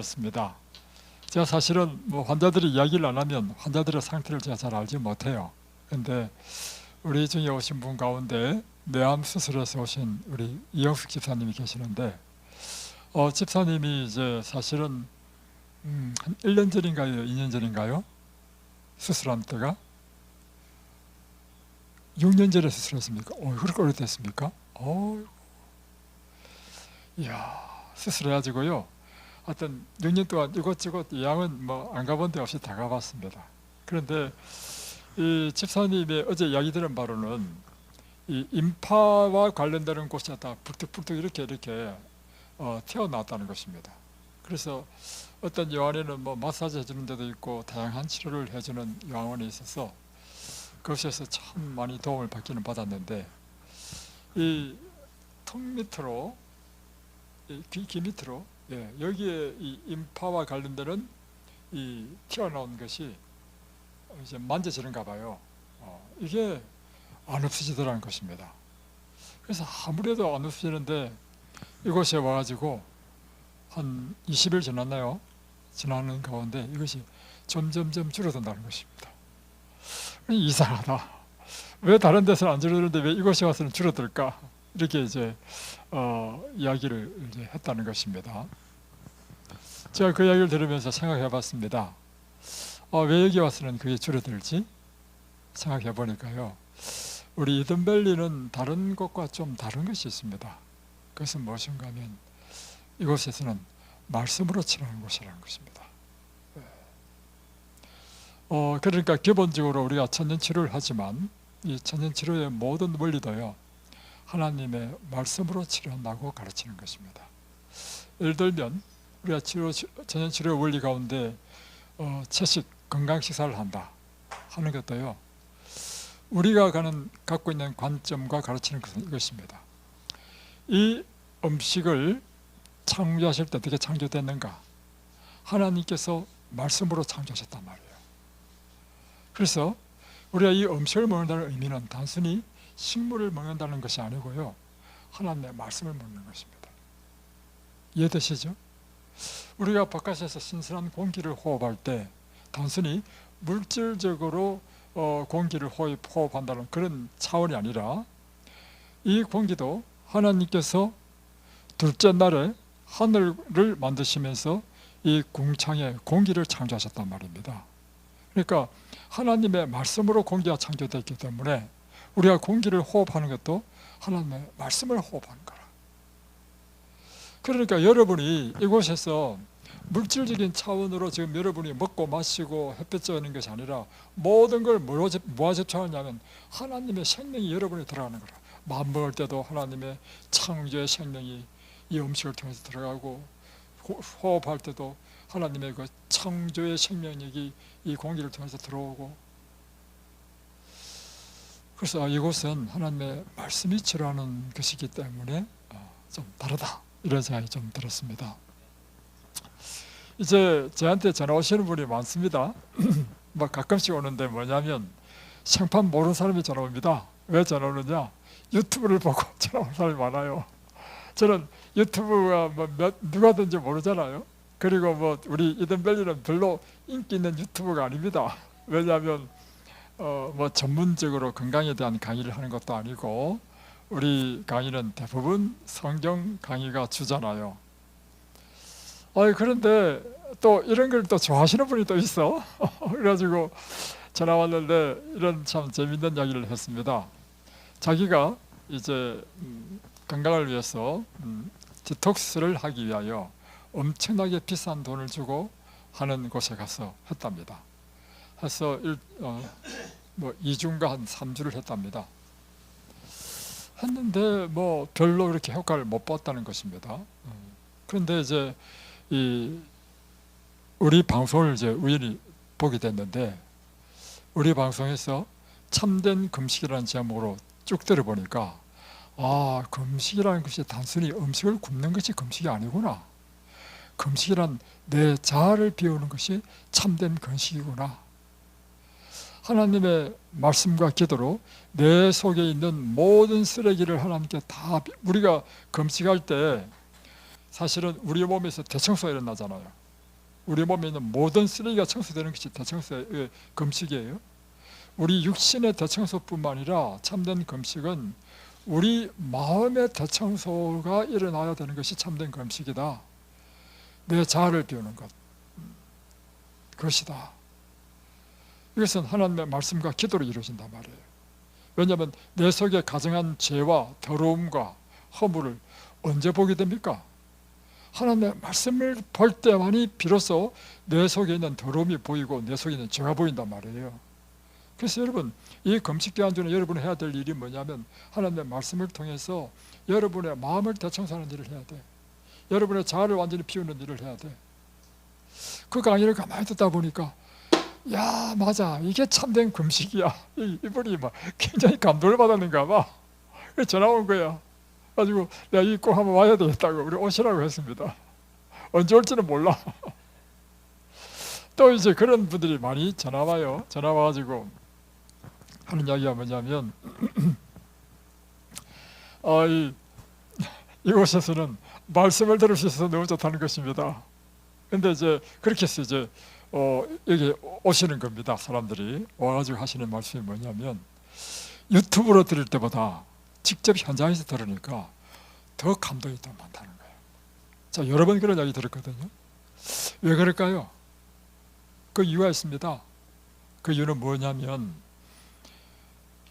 그렇습니다. 제가 사실은 환자들이 이야기를 안 하면 환자들의 상태를 제가 잘 알지 못해요. 그런데 우리 중에 오신 분 가운데 뇌암 수술에서 오신 우리 이영숙 집사님이 계시는데, 집사님이 이제 사실은 한 1년 전인가요? 2년 전인가요? 수술한 때가 6년 전에 수술했습니까? 그렇게 오래됐습니까? 이야, 수술해가지고요. 하여튼 6년 동안 이것저것 양은 안 가본 데 없이 다 가봤습니다. 그런데 이 집사님의 어제 이야기 들은 바로는 이 임파와 관련되는 곳이 다 북득북득 이렇게 튀어나왔다는 것입니다. 그래서 어떤 요원에는 마사지 해주는 데도 있고 다양한 치료를 해주는 요양원에 있어서 그것에서 참 많이 도움을 받기는 받았는데, 이 턱 밑으로, 귀 밑으로, 여기에 이 임파와 관련되는 이 튀어나온 것이 이제 만져지는가 봐요. 이게 안 없어지더라는 것입니다. 그래서 아무래도 안 없어지는데 이곳에 와가지고 한 20일 지났나요? 지나는 가운데 이것이 점점점 줄어든다는 것입니다. 이상하다. 왜 다른 데서는 안 줄어드는데 왜 이곳에 와서는 줄어들까? 이렇게 이제 이야기를 이제 했다는 것입니다. 제가 그 이야기를 들으면서 생각해 봤습니다. 왜 여기 와서는 그게 줄어들지? 생각해 보니까요, 우리 이든밸리는 다른 곳과 좀 다른 것이 있습니다. 그것은 무엇인가 하면 이곳에서는 말씀으로 치료하는 곳이라는 것입니다. 그러니까 기본적으로 우리가 천연치료를 하지만 이 천연치료의 모든 원리도요, 하나님의 말씀으로 치료한다고 가르치는 것입니다. 예를 들면 우리가 천연치료 원리 가운데 채식, 건강식사를 한다 하는 것도요, 우리가 갖고 있는 관점과 가르치는 것은 이것입니다. 이 음식을 창조하실 때 어떻게 창조됐는가? 하나님께서 말씀으로 창조하셨단 말이에요. 그래서 우리가 이 음식을 먹는다는 의미는 단순히 식물을 먹는다는 것이 아니고요, 하나님의 말씀을 먹는 것입니다. 이해되시죠? 우리가 바깥에서 신선한 공기를 호흡할 때 단순히 물질적으로 공기를 호흡한다는 그런 차원이 아니라, 이 공기도 하나님께서 둘째 날에 하늘을 만드시면서 이 궁창에 공기를 창조하셨단 말입니다. 그러니까 하나님의 말씀으로 공기가 창조되었기 때문에 우리가 공기를 호흡하는 것도 하나님의 말씀을 호흡하는 거라. 그러니까 여러분이 이곳에서 물질적인 차원으로 지금 여러분이 먹고 마시고 햇볕 쬐는 것이 아니라 모든 걸 뭐와 접촉하냐면 하나님의 생명이 여러분에 들어가는 거라. 마음 먹을 때도 하나님의 창조의 생명이 이 음식을 통해서 들어가고, 호흡할 때도 하나님의 그 창조의 생명력이 이 공기를 통해서 들어오고, 그래서 이곳은 하나님의 말씀이 치료하는 것이기 때문에 좀 다르다, 이런 생각이 좀 들었습니다. 이제 저한테 전화 오시는 분이 많습니다. 가끔씩 오는데 뭐냐면 생판 모르는 사람이 전화 옵니다. 왜 전화 오느냐? 유튜브를 보고 전화 오는 사람이 많아요. 저는 유튜브가 누가든지 모르잖아요. 그리고 우리 이든밸리는 별로 인기 있는 유튜브가 아닙니다. 왜냐하면 전문적으로 건강에 대한 강의를 하는 것도 아니고, 우리 강의는 대부분 성경 강의가 주잖아요. 그런데 또 이런 걸 또 좋아하시는 분이 또 있어. 그래가지고 전화 왔는데 이런 참 재밌는 이야기를 했습니다. 자기가 이제 건강을 위해서 디톡스를 하기 위하여 엄청나게 비싼 돈을 주고 하는 곳에 가서 했답니다. 해서 2주인가 한 3주를 했답니다. 했는데 별로 그렇게 효과를 못 봤다는 것입니다. 그런데 이제 우리 방송을 이제 우연히 보게 됐는데, 우리 방송에서 참된 금식이라는 제목으로 쭉 들어보니까, 금식이라는 것이 단순히 음식을 굶는 것이 금식이 아니구나. 금식이란 내 자아를 비우는 것이 참된 금식이구나. 하나님의 말씀과 기도로 내 속에 있는 모든 쓰레기를 하나님께 우리가 금식할 때 사실은 우리 몸에서 대청소가 일어나잖아요. 우리 몸에 있는 모든 쓰레기가 청소되는 것이 대청소의 금식이에요. 우리 육신의 대청소뿐만 아니라 참된 금식은 우리 마음의 대청소가 일어나야 되는 것이 참된 금식이다. 내 자아를 비우는 것, 그것이다. 이것은 하나님의 말씀과 기도로 이루어진단 말이에요. 왜냐하면 내 속에 가정한 죄와 더러움과 허물을 언제 보게 됩니까? 하나님의 말씀을 볼 때만이 비로소 내 속에 있는 더러움이 보이고 내 속에 있는 죄가 보인단 말이에요. 그래서 여러분, 이 금식 기간 중에 여러분이 해야 될 일이 뭐냐면 하나님의 말씀을 통해서 여러분의 마음을 대청소하는 일을 해야 돼. 여러분의 자아를 완전히 비우는 일을 해야 돼. 그 강의를 가만히 듣다 보니까 야, 맞아, 이게 참된 금식이야. 이분이 막 굉장히 감동을 받았는가 봐. 그래서 전화 온 거야. 가지고 내가 이 꼭 한번 와야 되겠다고 우리 오시라고 했습니다. 언제 올지는 몰라. 또 이제 그런 분들이 많이 전화 와요. 전화 와가지고 하는 이야기가 뭐냐면 이곳에서는 말씀을 들을 수 있어서 너무 좋다는 것입니다. 근데 이제 그렇게 해서 이제 여기 오시는 겁니다. 사람들이 와가지고 하시는 말씀이 뭐냐면 유튜브로 들을 때보다 직접 현장에서 들으니까 더 감동이 더 많다는 거예요. 자, 여러 번 그런 이야기 들었거든요. 왜 그럴까요? 그 이유가 있습니다. 그 이유는 뭐냐면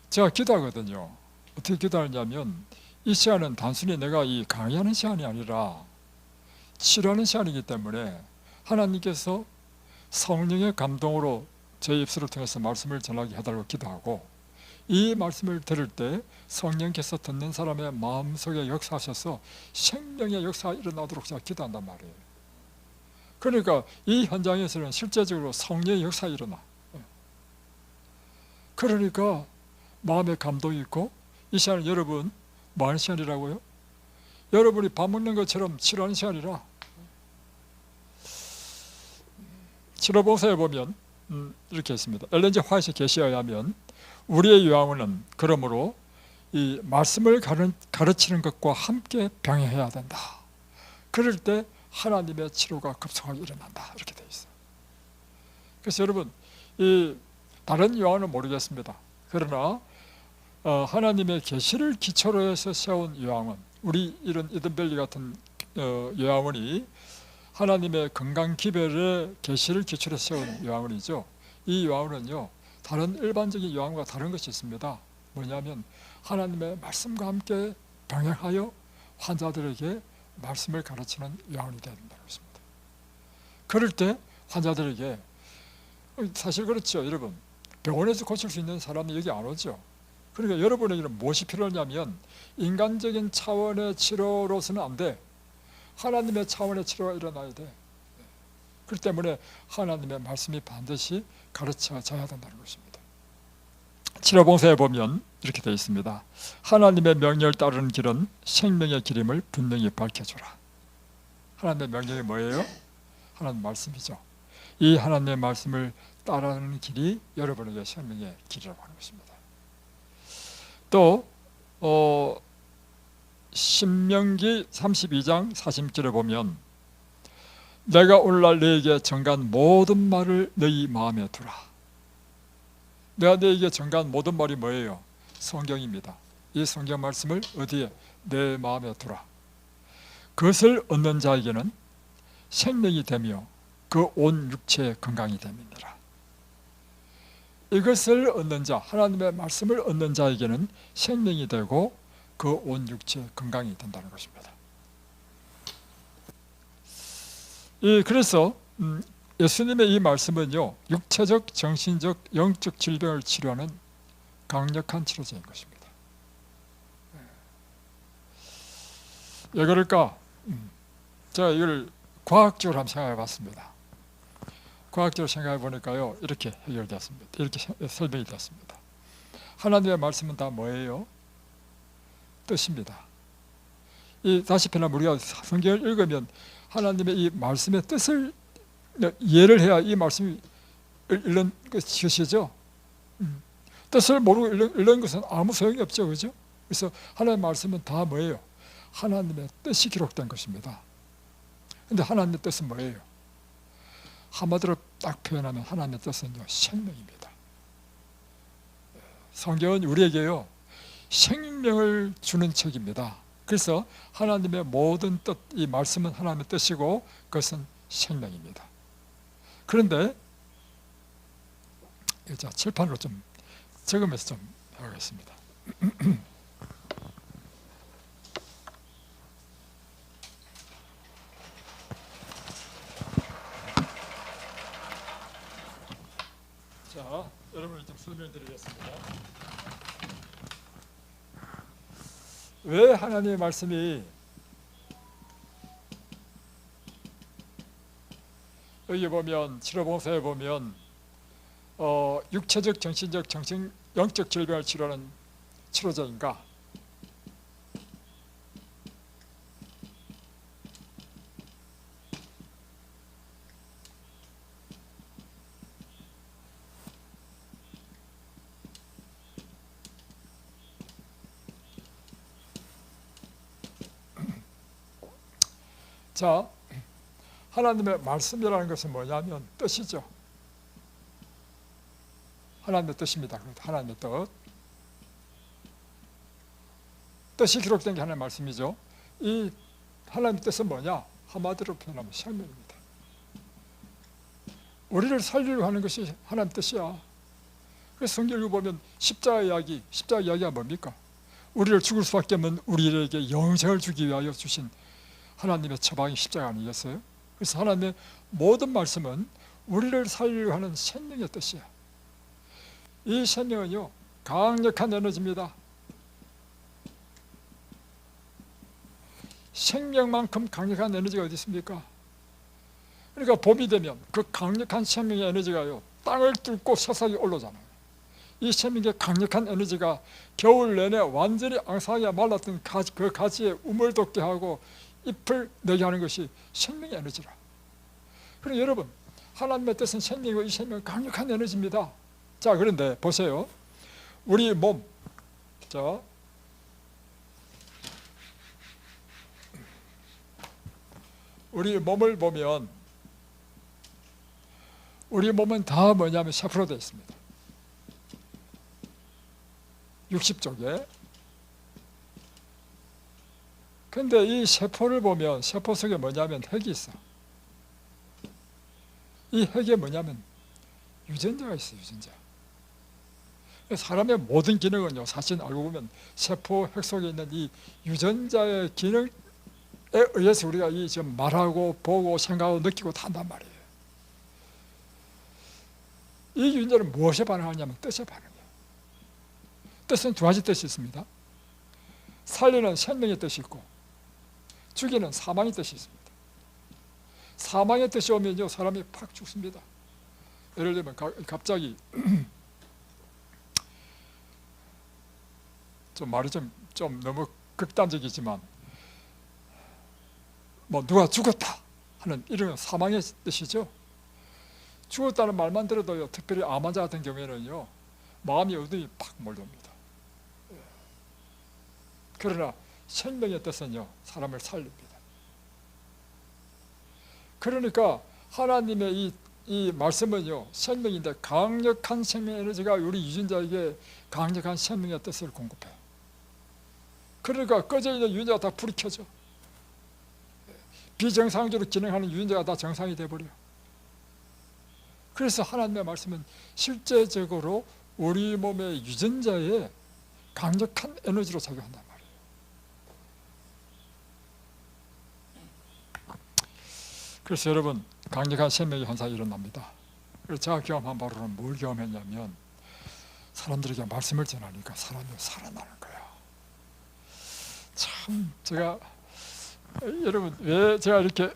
제가 기도하거든요. 어떻게 기도하냐면 이 시간은 단순히 내가 이 강의하는 시간이 아니라 치료하는 시간이기 때문에 하나님께서 성령의 감동으로 제 입술을 통해서 말씀을 전하게 해달라고 기도하고, 이 말씀을 들을 때 성령께서 듣는 사람의 마음속에 역사하셔서 생명의 역사가 일어나도록 제가 기도한단 말이에요. 그러니까 이 현장에서는 실제적으로 성령의 역사가 일어나. 그러니까 마음의 감동이 있고, 이 시간은 여러분 뭐 하는 시간이라고요? 여러분이 밥 먹는 것처럼 치료하는 시간이라. 치료봉사에 보면 이렇게 있습니다. 엘렌 G 화이트 계시에 의하면 우리의 요양원은 그러므로 이 말씀을 가르치는 것과 함께 병행해야 된다. 그럴 때 하나님의 치료가 급속하게 일어난다. 이렇게 되어 있어요. 그래서 여러분, 이 다른 요양원은 모르겠습니다. 그러나 하나님의 계시를 기초로 해서 세운 요양원, 우리 이런 이든밸리 같은 요양원이 하나님의 건강 기별의 계시를 기초로 세운 요양원이죠. 이 요양원은요, 다른 일반적인 요양원과 다른 것이 있습니다. 뭐냐면 하나님의 말씀과 함께 병행하여 환자들에게 말씀을 가르치는 요양원이 되어야 된다고 했습니다. 그럴 때 환자들에게, 사실 그렇죠 여러분, 병원에서 고칠 수 있는 사람이 여기 안 오죠. 그러니까 여러분에게는 무엇이 필요하냐면 인간적인 차원의 치료로서는 안 돼. 하나님의 차원의 치료가 일어나야 돼. 그렇기 때문에 하나님의 말씀이 반드시 가르쳐져야 된다는 것입니다. 치료봉사에 보면 이렇게 되어 있습니다. 하나님의 명령을 따르는 길은 생명의 길임을 분명히 밝혀주라. 하나님의 명령이 뭐예요? 하나님 말씀이죠. 이 하나님의 말씀을 따르는 길이 여러분에게 생명의 길이라고 하는 것입니다. 또 신명기 32장 40절에 보면 내가 오늘날 너에게 전가한 모든 말을 너희 마음에 두라. 내가 너에게 전가한 모든 말이 뭐예요? 성경입니다. 이 성경 말씀을 어디에? 내 마음에 두라. 그것을 얻는 자에게는 생명이 되며 그 온 육체의 건강이 됨이니라. 이것을 얻는 자, 하나님의 말씀을 얻는 자에게는 생명이 되고 그 온 육체의 건강이 된다는 것입니다. 그래서 예수님의 이 말씀은요, 육체적, 정신적, 영적 질병을 치료하는 강력한 치료제인 것입니다. 왜 그럴까? 제가 이걸 과학적으로 한번 생각해 봤습니다. 과학적으로 생각해 보니까요, 이렇게 해결되었습니다. 이렇게 설명이 되었습니다. 하나님의 말씀은 다 뭐예요? 뜻입니다. 다시 편하면 우리가 성경을 읽으면 하나님의 이 말씀의 뜻을 이해를 해야 이 말씀이 읽는 것이죠. 뜻을 모르고 읽는 것은 아무 소용이 없죠. 그죠? 그래서 하나님의 말씀은 다 뭐예요? 하나님의 뜻이 기록된 것입니다. 근데 하나님의 뜻은 뭐예요? 한마디로 딱 표현하면 하나님의 뜻은요, 생명입니다. 성경은 우리에게요, 생명을 주는 책입니다. 그래서 하나님의 모든 뜻, 이 말씀은 하나님의 뜻이고 그것은 생명입니다. 그런데 자, 칠판으로 좀 적으면서 좀 하겠습니다. 자, 여러분을 좀 설명드리겠습니다. 왜 하나님의 말씀이 여기 보면 치료봉사에 보면 육체적, 정신적, 영적 질병을 치료하는 치료자인가? 자, 하나님의 말씀이라는 것은 뭐냐면 뜻이죠. 하나님의 뜻입니다. 하나님의 뜻. 뜻이 기록된 게 하나님의 말씀이죠. 이 하나님의 뜻은 뭐냐? 한마디로 표현하면 생명입니다. 우리를 살리려고 하는 것이 하나님의 뜻이야. 그래서 성경을 보면 십자가 이야기가 뭡니까? 우리를 죽을 수밖에 없는 우리에게 영생을 주기 위하여 주신 하나님의 처방이 십자가 아니겠어요? 그래서 하나님의 모든 말씀은 우리를 살리려고 하는 생명의 뜻이야. 이 생명은요, 강력한 에너지입니다. 생명만큼 강력한 에너지가 어디 있습니까? 그러니까 봄이 되면 그 강력한 생명의 에너지가요, 땅을 뚫고 새싹이 올라오잖아요. 이 생명의 강력한 에너지가 겨울 내내 완전히 앙상하게 말랐던 그 가지에 우물 돋게 하고 잎을 내게 하는 것이 생명의 에너지라. 그러니까 여러분, 하나님의 뜻은 생명이고 이 생명은 강력한 에너지입니다. 자, 그런데 보세요. 우리 몸, 자, 우리 몸을 보면 우리 몸은 다 뭐냐면 세포로 되어 있습니다. 60쪽에. 근데 이 세포를 보면 세포 속에 뭐냐면 핵이 있어. 이 핵에 뭐냐면 유전자가 있어요. 유전자. 사람의 모든 기능은요, 사실 알고 보면 세포 핵 속에 있는 이 유전자의 기능에 의해서 우리가 이 지금 말하고 보고 생각하고 느끼고 다 한단 말이에요. 이 유전자는 무엇에 반응하냐면 뜻에 반응해요. 뜻은 두 가지 뜻이 있습니다. 살리는 생명의 뜻이 있고 죽이는 사망의 뜻이 있습니다. 사망의 뜻이 오면요, 사람이 팍 죽습니다. 예를 들면 갑자기 좀 말이 좀 너무 극단적이지만 뭐 누가 죽었다 하는 이런 사망의 뜻이죠. 죽었다는 말만 들어도요, 특별히 암 환자 같은 경우에는요, 마음이 어둠이 팍 몰려옵니다. 그러나 생명의 뜻은요, 사람을 살립니다. 그러니까 하나님의 이 말씀은요, 생명인데 강력한 생명 에너지가 우리 유전자에게 강력한 생명의 뜻을 공급해요. 그러니까 꺼져 있는 유전자가 다 불이 켜져. 비정상적으로 진행하는 유전자가 다 정상이 돼버려. 그래서 하나님의 말씀은 실제적으로 우리 몸의 유전자에 강력한 에너지로 작용한단 말이에요. 그래서 여러분, 강력한 생명의 현상이 일어납니다. 그래서 제가 경험한 바로는 뭘 경험했냐면, 사람들에게 말씀을 전하니까 사람이 살아나는 거야. 참, 제가 여러분, 왜 제가 이렇게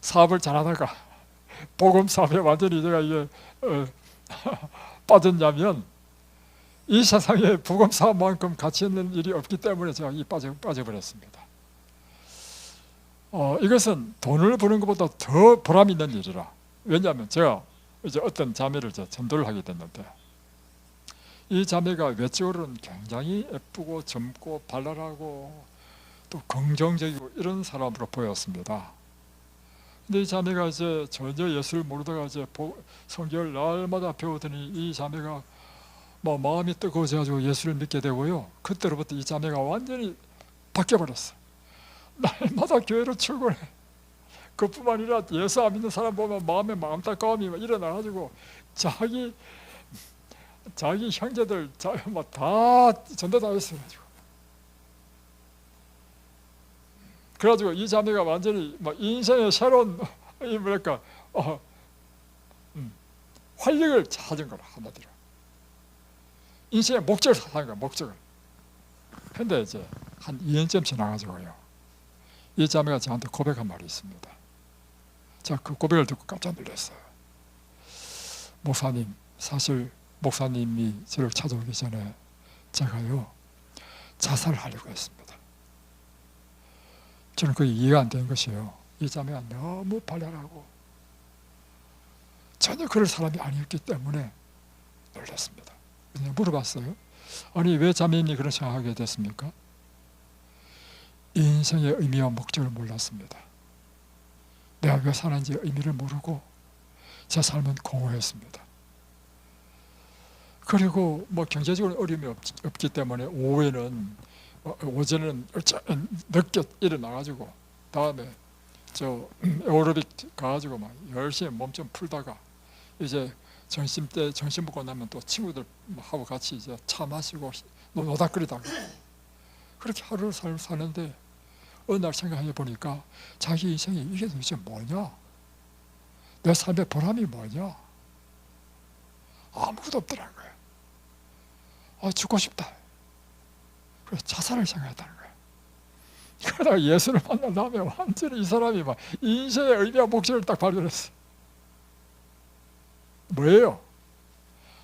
사업을 잘하다가 복음 사업에 완전히 제가 이게 빠졌냐면, 이 세상에 복음 사업만큼 가치 있는 일이 없기 때문에 제가 빠져버렸습니다. 이것은 돈을 버는 것보다 더 보람 있는 일이라. 왜냐하면 제가 이제 어떤 자매를 전도를 하게 됐는데, 이 자매가 외적으로는 굉장히 예쁘고 젊고 발랄하고 또 긍정적이고 이런 사람으로 보였습니다. 근데 이 자매가 이제 전혀 예수를 모르다가 이제 성경을 날마다 배우더니 이 자매가 뭐 마음이 뜨거워져가지고 예수를 믿게 되고요. 그때로부터 이 자매가 완전히 바뀌어버렸어. 날마다 교회로 출근해. 그뿐만 아니라 예수 안 믿는 사람 보면 마음에 마음 따가움이 일어나가지고 자기 형제들 다 전도 다 했어요. 그래가지고 이 자매가 완전히 인생의 새로운 뭐랄까 활력을 찾은 거라, 한마디로. 인생의 목적을 찾은 거야, 목적을. 근데 이제 한 2년쯤 지나가지고요, 이 자매가 저한테 고백한 말이 있습니다. 제가 그 고백을 듣고 깜짝 놀랐어요. 목사님, 사실 목사님이 저를 찾아오기 전에 제가요 자살하려고 했습니다. 저는 그게 이해가 안 되는 것이에요. 이 자매가 너무 발랄하고 전혀 그럴 사람이 아니었기 때문에 놀랐습니다. 그래서 물어봤어요. 아니, 왜 자매님이 그런 생각하게 됐습니까? 인생의 의미와 목적을 몰랐습니다. 내가 왜 사는지 의미를 모르고 제 삶은 공허했습니다. 그리고 경제적으로 어려움이 없기 때문에 오전에는 늦게 일어나가지고 다음에 에어로빅 가가지고 열심히 몸 좀 풀다가 이제 점심 먹고 나면 또 친구들하고 같이 이제 차 마시고 노닥거리다가 그렇게 하루를 사는데 어느 날 생각해 보니까 자기 인생이 이게 도대체 뭐냐? 내 삶의 보람이 뭐냐? 아무것도 없더라고요. 죽고 싶다. 그래서 자살을 생각했다는 거예요. 그러다가 예수를 만난 다음에 완전히 이 사람이 인생의 의미와 목적을 딱 발견했어요. 뭐예요?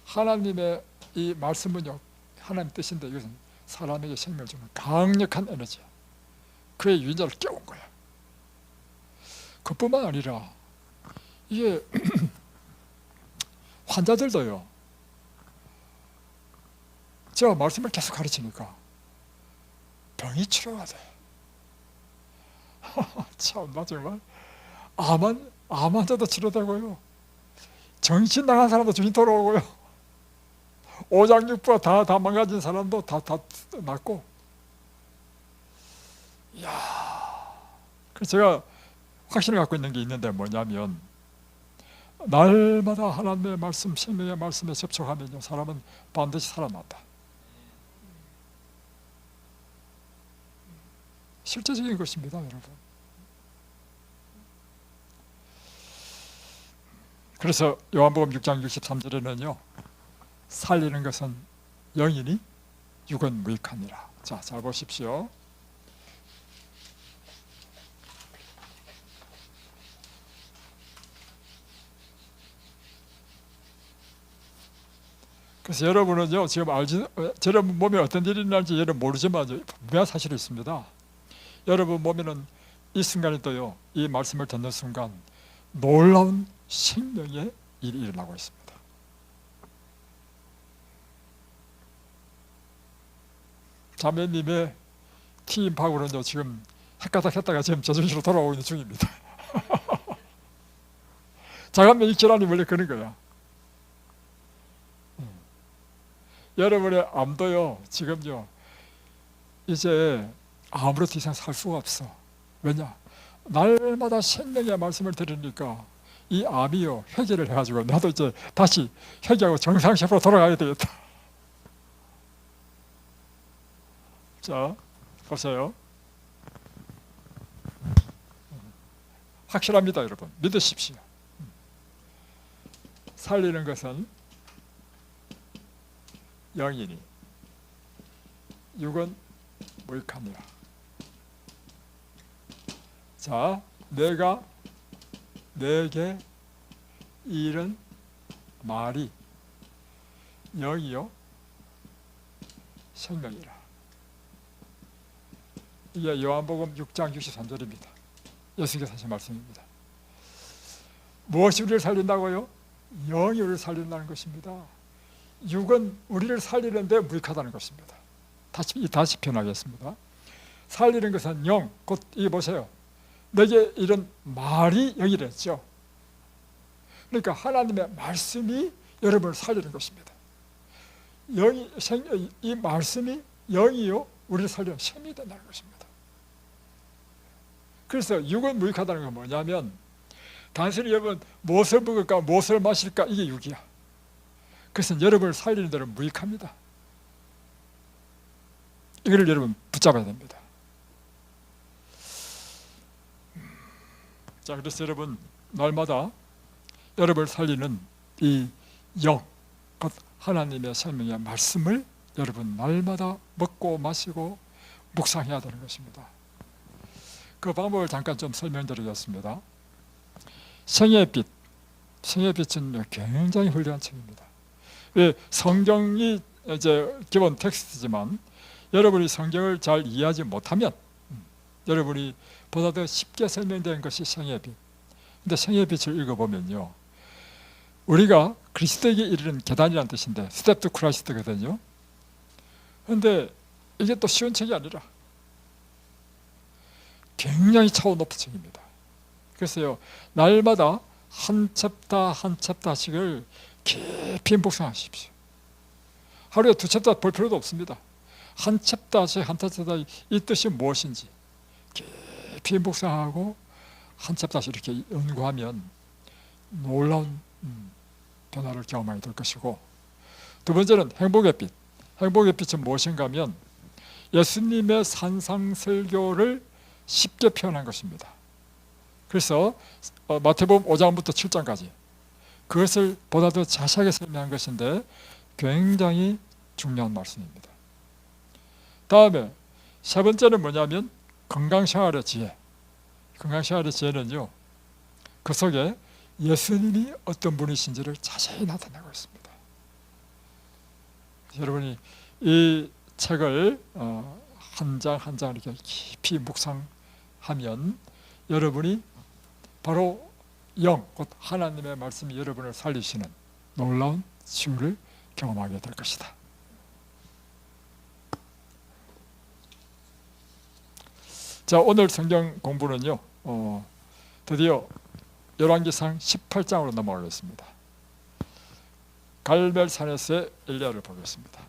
하나님의 이 말씀은요, 하나님 뜻인데 이것은 사람에게 생명을 주는 강력한 에너지야. 그의 유전자를 깨운 거야. 그뿐만 아니라 이게 환자들도요, 제가 말씀을 계속 가르치니까 병이 치료가 돼. 참나 정말. 암 환자도 치료되고요, 정신 나간 사람도 정신 돌아오고요, 오장육부가 다 망가진 사람도 다 낫고. 이야. 그래서 제가 확신을 갖고 있는 게 있는데 뭐냐면, 날마다 하나님의 말씀, 생명의 말씀에 접촉하면요, 사람은 반드시 살아난다. 실제적인 것입니다, 여러분. 그래서 요한복음 6장 63절에는요, 살리는 것은 영이니 육은 무익하니라. 자, 잘 보십시오. 그래서 여러분은요, 지금 여러분 몸에 어떤 일이 일어날지 여러분 모르지만 분명한 사실이 있습니다. 여러분 몸에는 이 순간에도요, 이 말씀을 듣는 순간 놀라운 생명의 일이 일어나고 있습니다. 자매님의 팀하고는요, 지금 헷가닥했다가 지금 제정신으로 돌아오고 있는 중입니다. 자간면역 질환이 원래 그런 거야. 여러분의 암도요, 지금요, 이제 아무렇도 이상 살 수가 없어. 왜냐? 날마다 생명의 말씀을 들으니까 이 암이요, 회개를 해가지고 나도 이제 다시 회개하고 정상세포로 돌아가야 되겠다. 자, 보세요. 확실합니다, 여러분. 믿으십시오. 살리는 것은 영이니 육은 무익합니다. 자, 내가 내게 이른 말이 영이요 생명이라. 이게 요한복음 6장 63절입니다. 예수께서 하신 말씀입니다. 무엇이 우리를 살린다고요? 영이 우리를 살린다는 것입니다. 육은 우리를 살리는데 무익하다는 것입니다. 다시 변하겠습니다. 살리는 것은 영, 곧 이 보세요. 내게 이런 말이 영이랬죠. 그러니까 하나님의 말씀이 여러분을 살리는 것입니다. 이 말씀이 영이요 우리를 살리는 셈이 된다는 것입니다. 그래서 육은 무익하다는 건 뭐냐면 단순히 여러분 무엇을 먹을까 무엇을 마실까 이게 육이야. 그래서 여러분을 살리는 데는 무익합니다. 이걸 여러분 붙잡아야 됩니다. 자, 그래서 여러분 날마다 여러분을 살리는 이 영, 곧 하나님의 생명의 말씀을 여러분 날마다 먹고 마시고 묵상해야 되는 것입니다. 그 방법을 잠깐 좀 설명드리겠습니다. 생의 빛, 생의 빛은 굉장히 훌륭한 책입니다. 성경이 이제 기본 텍스트지만 여러분이 성경을 잘 이해하지 못하면 여러분이 보다 더 쉽게 설명된 것이 생의 빛. 근데 생의 빛을 읽어보면요, 우리가 그리스도에게 이르는 계단이라는 뜻인데 스텝 투 크라이스트거든요. 그런데 이게 또 쉬운 책이 아니라 굉장히 차원 높은 책입니다. 그래서요 날마다 한 챕터 한 챕터씩을 깊이 묵상하십시오. 하루에 2챕터 볼 필요도 없습니다. 한 챕터씩 한 챕터 이 뜻이 무엇인지 깊이 묵상하고 한 챕터씩 이렇게 연구하면 놀라운 변화를 경험하게 될 것이고, 두 번째는 행복의 빛. 행복의 빛은 무엇인가 하면 예수님의 산상설교를 쉽게 표현한 것입니다. 그래서 마태복음 5장부터 7장까지 그것을 보다 더 자세하게 설명한 것인데 굉장히 중요한 말씀입니다. 다음에 세 번째는 뭐냐면 건강생활의 지혜. 건강생활의 지혜는요, 그 속에 예수님이 어떤 분이신지를 자세히 나타내고 있습니다. 여러분이 이 책을 한 장 한 장 이렇게 깊이 묵상하면 여러분이 바로 영, 곧 하나님의 말씀이 여러분을 살리시는 놀라운 치유를 경험하게 될 것이다. 자, 오늘 성경 공부는요, 드디어 열왕기상 18장으로 넘어가겠습니다. 갈멜산에서의 엘리야를 보겠습니다.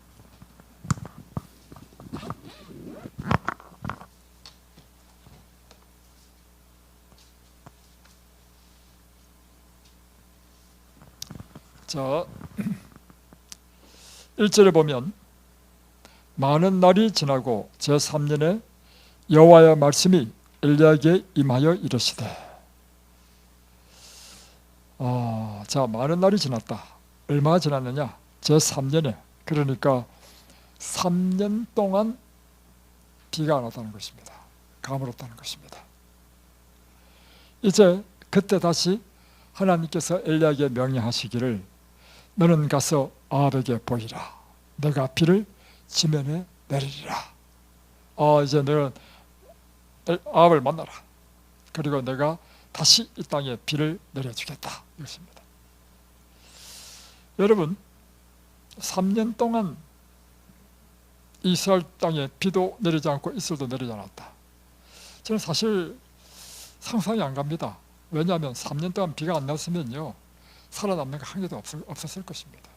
자, 1절에 보면 많은 날이 지나고 제3년에 여호와의 말씀이 엘리야에게 임하여 이르시되. 자, 많은 날이 지났다. 얼마나 지났느냐? 제3년에, 그러니까 3년 동안 비가 안 왔다는 것입니다. 가물었다는 것입니다. 이제 그때 다시 하나님께서 엘리야에게 명령하시기를 너는 가서 아합에게 보이라. 내가 비를 지면에 내리리라. 이제 너는 아합을 만나라. 그리고 내가 다시 이 땅에 비를 내려주겠다. 이것입니다. 여러분, 3년 동안 이스라엘 땅에 비도 내리지 않고 이슬도 내리지 않았다. 저는 사실 상상이 안 갑니다. 왜냐하면 3년 동안 비가 안 났으면요 살아남는 게 한 개도 없었을 것입니다.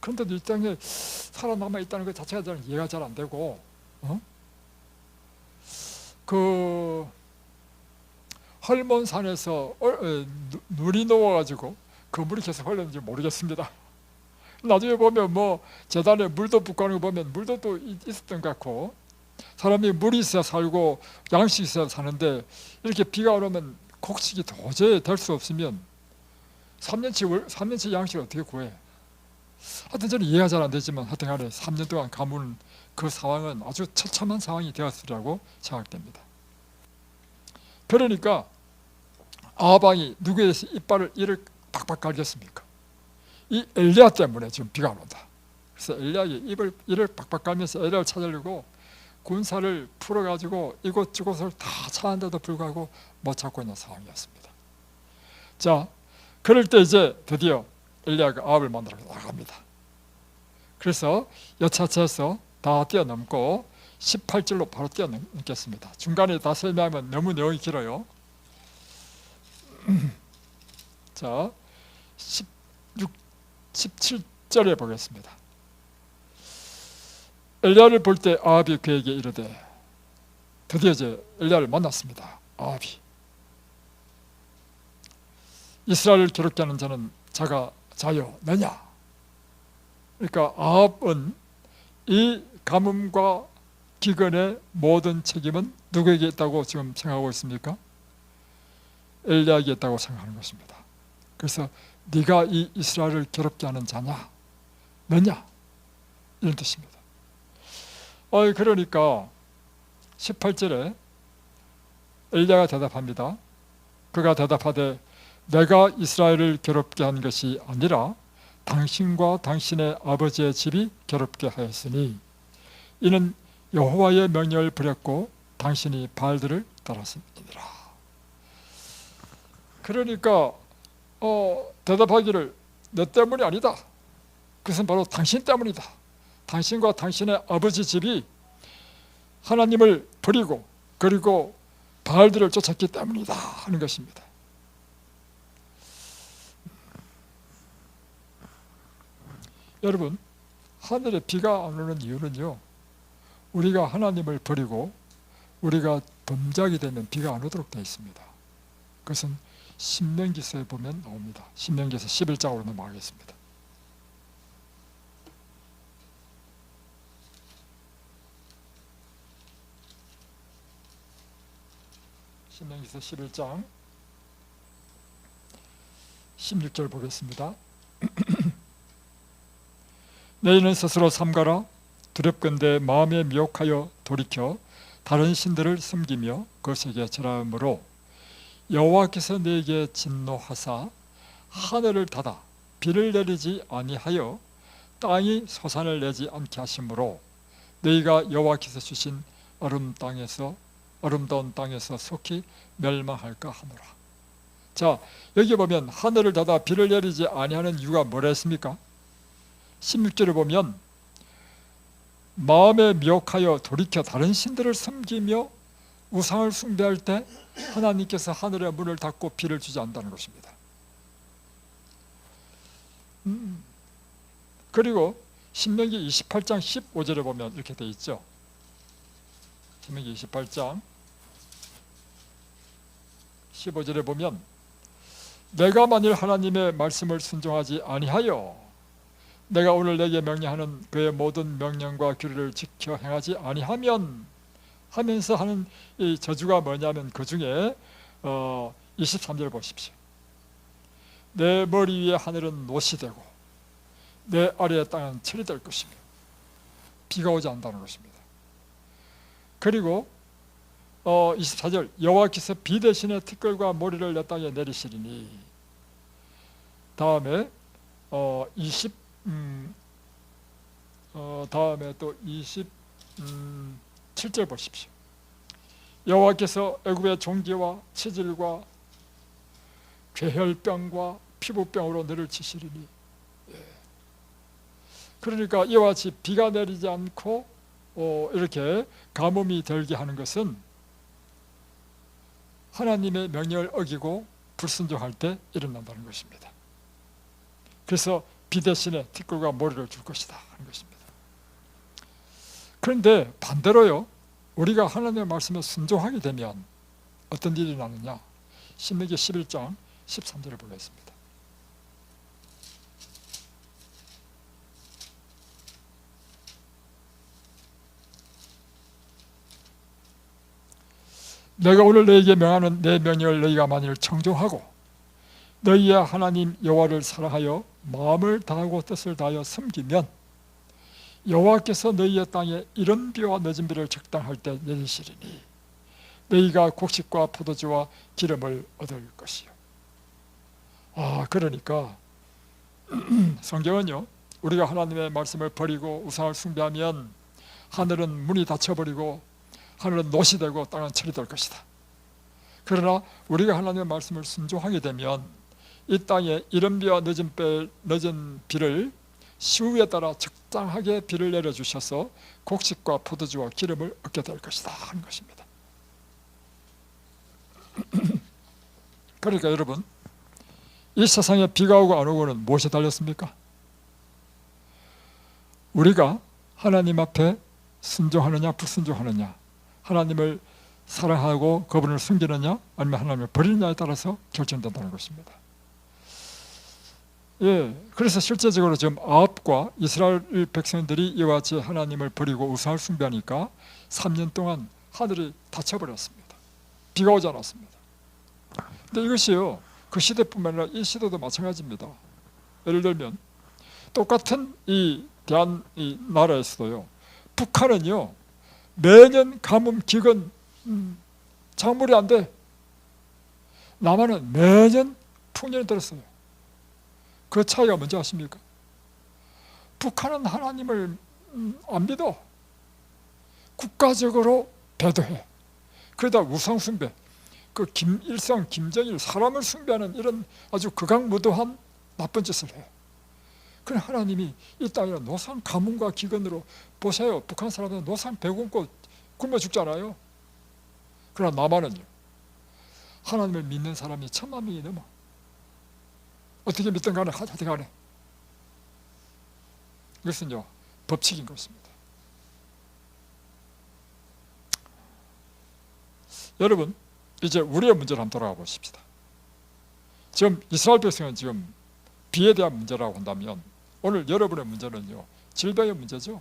그런데도 이 땅에 살아남아 있다는 것 자체가 저는 이해가 잘 안 되고, 그 헐몬산에서 눈이 녹아가지고 그 물이 계속 흘렀는지 모르겠습니다. 나중에 보면 뭐 재단에 물도 붓고 하는 거 보면 물도 또 있었던 것 같고, 사람이 물이 있어야 살고 양식이 있어야 사는데 이렇게 비가 오면 곡식이 도저히 될 수 없으면 3년치 양식을 어떻게 구해? 하여튼 저는 이해가 잘 안 되지만 하여튼 간에 3년 동안 가문 그 상황은 아주 처참한 상황이 되었으리라고 생각됩니다. 그러니까 아합왕이 누구에 대해서 이를 팍팍 갈겠습니까? 이 엘리야 때문에 지금 비가 안 온다. 그래서 엘리야에게 이를 팍팍 갈면서 엘리야를 찾으려고 군사를 풀어가지고 이곳저곳을 다 찾았는데도 불구하고 못 찾고 있는 상황이었습니다. 자, 그럴 때 이제 드디어 엘리야가 아합을 만나러 나갑니다. 그래서 여차차해서 다 뛰어넘고 18절로 바로 뛰어넘겠습니다. 중간에 다 설명하면 너무 내용이 길어요. 자, 16, 17절에 보겠습니다. 엘리야를 볼 때 아합이 그에게 이르되, 드디어 이제 엘리야를 만났습니다. 아합이, 이스라엘을 괴롭게 하는 자는 자여 너냐? 그러니까 아합은 이 가뭄과 기근의 모든 책임은 누구에게 있다고 지금 생각하고 있습니까? 엘리야에게 있다고 생각하는 것입니다. 그래서 네가 이 이스라엘을 괴롭게 하는 자냐? 너냐? 이런 뜻입니다. 그러니까 18절에 엘리야가 대답합니다. 그가 대답하되, 내가 이스라엘을 괴롭게 한 것이 아니라 당신과 당신의 아버지의 집이 괴롭게 하였으니 이는 여호와의 명령을 버렸고 당신이 바알들을 따랐음이니라. 그러니까 대답하기를, 너 때문이 아니다, 그것은 바로 당신 때문이다. 당신과 당신의 아버지 집이 하나님을 버리고 그리고 바알들을 쫓았기 때문이다 하는 것입니다. 여러분, 하늘에 비가 안 오는 이유는요, 우리가 하나님을 버리고 우리가 범죄하게 되면 비가 안 오도록 되어 있습니다. 그것은 신명기서에 보면 나옵니다. 신명기서 11장으로 넘어가겠습니다. 신명기서 11장 16절 보겠습니다. 너희는 스스로 삼가라. 두렵건대 마음에 미혹하여 돌이켜 다른 신들을 섬기며 그것에게 절하므로 여호와께서 너희에게 진노하사 하늘을 닫아 비를 내리지 아니하여 땅이 소산을 내지 않게 하심으로 너희가 여호와께서 주신 아름다운 땅에서 속히 멸망할까 하노라. 자, 여기 보면 하늘을 닫아 비를 내리지 아니하는 이유가 뭐라 했습니까? 16절에 보면 마음에 미혹하여 돌이켜 다른 신들을 섬기며 우상을 숭배할 때 하나님께서 하늘의 문을 닫고 비를 주지 않는다는 것입니다. 그리고 신명기 28장 15절에 보면 이렇게 되어 있죠. 신명기 28장 15절에 보면 내가 만일 하나님의 말씀을 순종하지 아니하여 내가 오늘 내게 명령하는 그의 모든 명령과 규례를 지켜 행하지 아니하면 하면서 하는 이 저주가 뭐냐면 그 중에 23절 보십시오. 내 머리 위에 하늘은 노시 되고 내 아래의 땅은 철이 될 것이며 비가 오지 않는다는 것입니다. 그리고 24절 여호와께서 비 대신에 티끌과 모리를 내 땅에 내리시리니, 다음에 다음에 또 27절 보십시오. 여호와께서 애굽의 종기와 치질과 괴혈병과 피부병으로 너를 치시리니. 그러니까 이와 같이 비가 내리지 않고 이렇게 가뭄이 들게 하는 것은 하나님의 명령을 어기고 불순종할 때 일어난다는 것입니다. 그래서 비 대신에 티끌과 모리를 줄 것이다 하는 것입니다. 그런데 반대로요, 우리가 하나님의 말씀에 순종하게 되면 어떤 일이 나느냐? 신명기 11장 13절을 보겠습니다. 내가 오늘 너희에게 명하는 내 명령을 너희가 만일 청종하고 너희의 하나님 여호와를 사랑하여 마음을 다하고 뜻을 다하여 섬기면 여호와께서 너희의 땅에 이른 비와 늦은 비를 적당할 때 내리시리니 너희가 곡식과 포도주와 기름을 얻을 것이요. 그러니까 성경은요, 우리가 하나님의 말씀을 버리고 우상을 숭배하면 하늘은 문이 닫혀버리고 하늘은 노시 되고 땅은 철이 될 것이다. 그러나 우리가 하나님의 말씀을 순종하게 되면 이 땅에 이른 비와 늦은 비를 시후에 따라 적당하게 비를 내려주셔서 곡식과 포도주와 기름을 얻게 될 것이다 하는 것입니다. 그러니까 여러분, 이 세상에 비가 오고 안 오고는 무엇이 달렸습니까? 우리가 하나님 앞에 순종하느냐 불순종하느냐, 하나님을 사랑하고 그분을 숨기느냐 아니면 하나님을 버리느냐에 따라서 결정된다는 것입니다. 예, 그래서 실제적으로 지금 아합과 이스라엘 백성들이 이와 같이 하나님을 버리고 우상을 숭배하니까 3년 동안 하늘이 닫혀버렸습니다. 비가 오지 않았습니다. 근데 이것이요, 그 시대뿐만 아니라 이 시대도 마찬가지입니다. 예를 들면 똑같은 이 대한 이 나라에서도요, 북한은요 매년 가뭄 기근 작물이 안 돼. 남한은 매년 풍년이 들었어요. 그 차이가 뭔지 아십니까? 북한은 하나님을 안 믿어. 국가적으로 배도해. 그러다 우상 숭배, 그 김일성, 김정일, 사람을 숭배하는 이런 아주 극악무도한 나쁜 짓을 해. 그래 하나님이 이 땅에 노상 가뭄과 기근으로, 보세요, 북한 사람들은 노상 배굶고 굶어 죽잖아요. 그러나 남한은요, 하나님을 믿는 사람이 1000만 명이 넘어. 어떻게 믿든 간에 하여튼 간에 이것은요 법칙인 것입니다. 여러분, 이제 우리의 문제를 한번 돌아가 보십시다. 지금 이스라엘 백성은 지금 비에 대한 문제라고 한다면, 오늘 여러분의 문제는요 질병의 문제죠.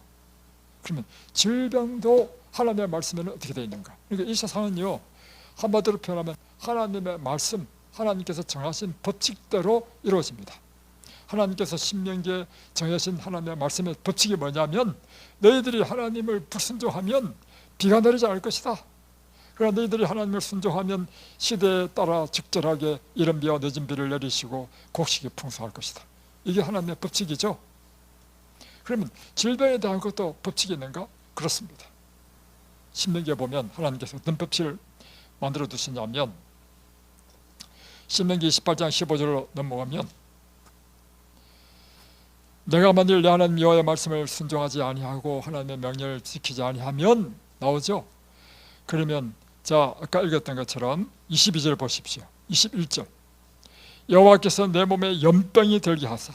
그러면 질병도 하나님의 말씀에는 어떻게 되어 있는가? 그러니까 이 세상은요 한마디로 표현하면 하나님의 말씀, 하나님께서 정하신 법칙대로 이루어집니다. 하나님께서 신명기에 정하신 하나님의 말씀의 법칙이 뭐냐면, 너희들이 하나님을 불순종하면 비가 내리지 않을 것이다. 그러나 너희들이 하나님을 순종하면 시대에 따라 적절하게 이른 비와 늦은 비를 내리시고 곡식이 풍성할 것이다. 이게 하나님의 법칙이죠. 그러면 질병에 대한 것도 법칙이 있는가? 그렇습니다. 신명기에 보면 하나님께서 어떤 법칙을 만들어 두시냐면, 신명기 28장 15절로 넘어가면, 내가 만일 내 하나님 여호와의 말씀을 순종하지 아니하고 하나님의 명령을 지키지 아니하면, 나오죠. 그러면 자, 아까 읽었던 것처럼 22절 보십시오. 21절, 여호와께서 내 몸에 연병이 들게 하사.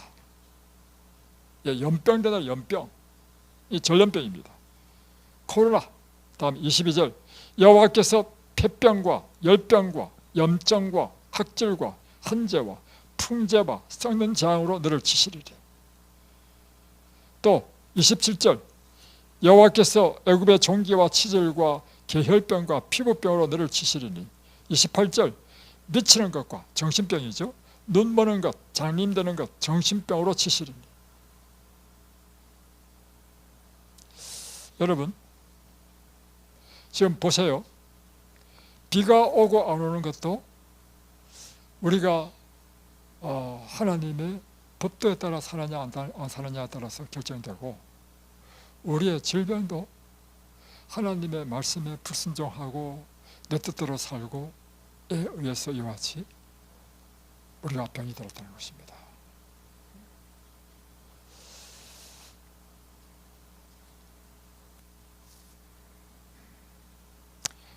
예, 연병되다. 연병, 이 전염병입니다. 코로나. 다음 22절, 여호와께서 폐병과 열병과 염증과 학질과 헌재와 풍재와 썩는 재앙으로 너를 치시리리. 또 27절, 여호와께서 애굽의 종기와 치질과 계혈병과 피부병으로 너를 치시리니. 28절, 미치는 것과 정신병이죠. 눈 머는 것, 장님되는 것, 정신병으로 치시리니. 여러분, 지금 보세요. 비가 오고 안 오는 것도 우리가 하나님의 법도에 따라 사느냐 안 사느냐에 따라서 결정되고, 우리의 질병도 하나님의 말씀에 불순종하고 내 뜻대로 살고에 의해서 이와 같이 우리가 병이 들었다는 것입니다.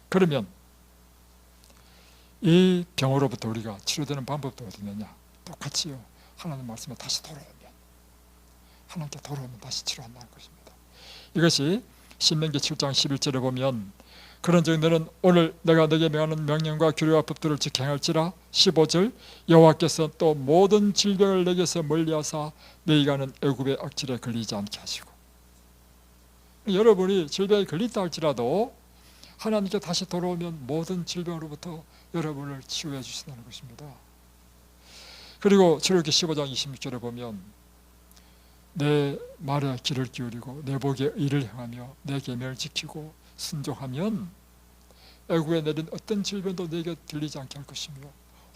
그러면 이 병으로부터 우리가 치료되는 방법도 어디 있느냐? 똑같이요, 하나님 말씀에 다시 돌아오면, 하나님께 돌아오면 다시 치료한다는 것입니다. 이것이 신명기 7장 11절에 보면, 그런즉 너는 오늘 내가 너에게 명하는 명령과 규례와 법들을 지켜 행할지라. 15절, 여호와께서 또 모든 질병을 내게서 멀리하사 너희가 하는 애굽의 악질에 걸리지 않게 하시고. 여러분이 질병에 걸린다 할지라도 하나님께 다시 돌아오면 모든 질병으로부터 여러분을 치유해 주신다는 것입니다. 그리고 출애굽기 15장 26절에 보면, 내 말에 귀를 기울이고 내 복에 의를 행하며 내 계명을 지키고 순종하면 애굽에 내린 어떤 질병도 내게 들리지 않게 할 것이며,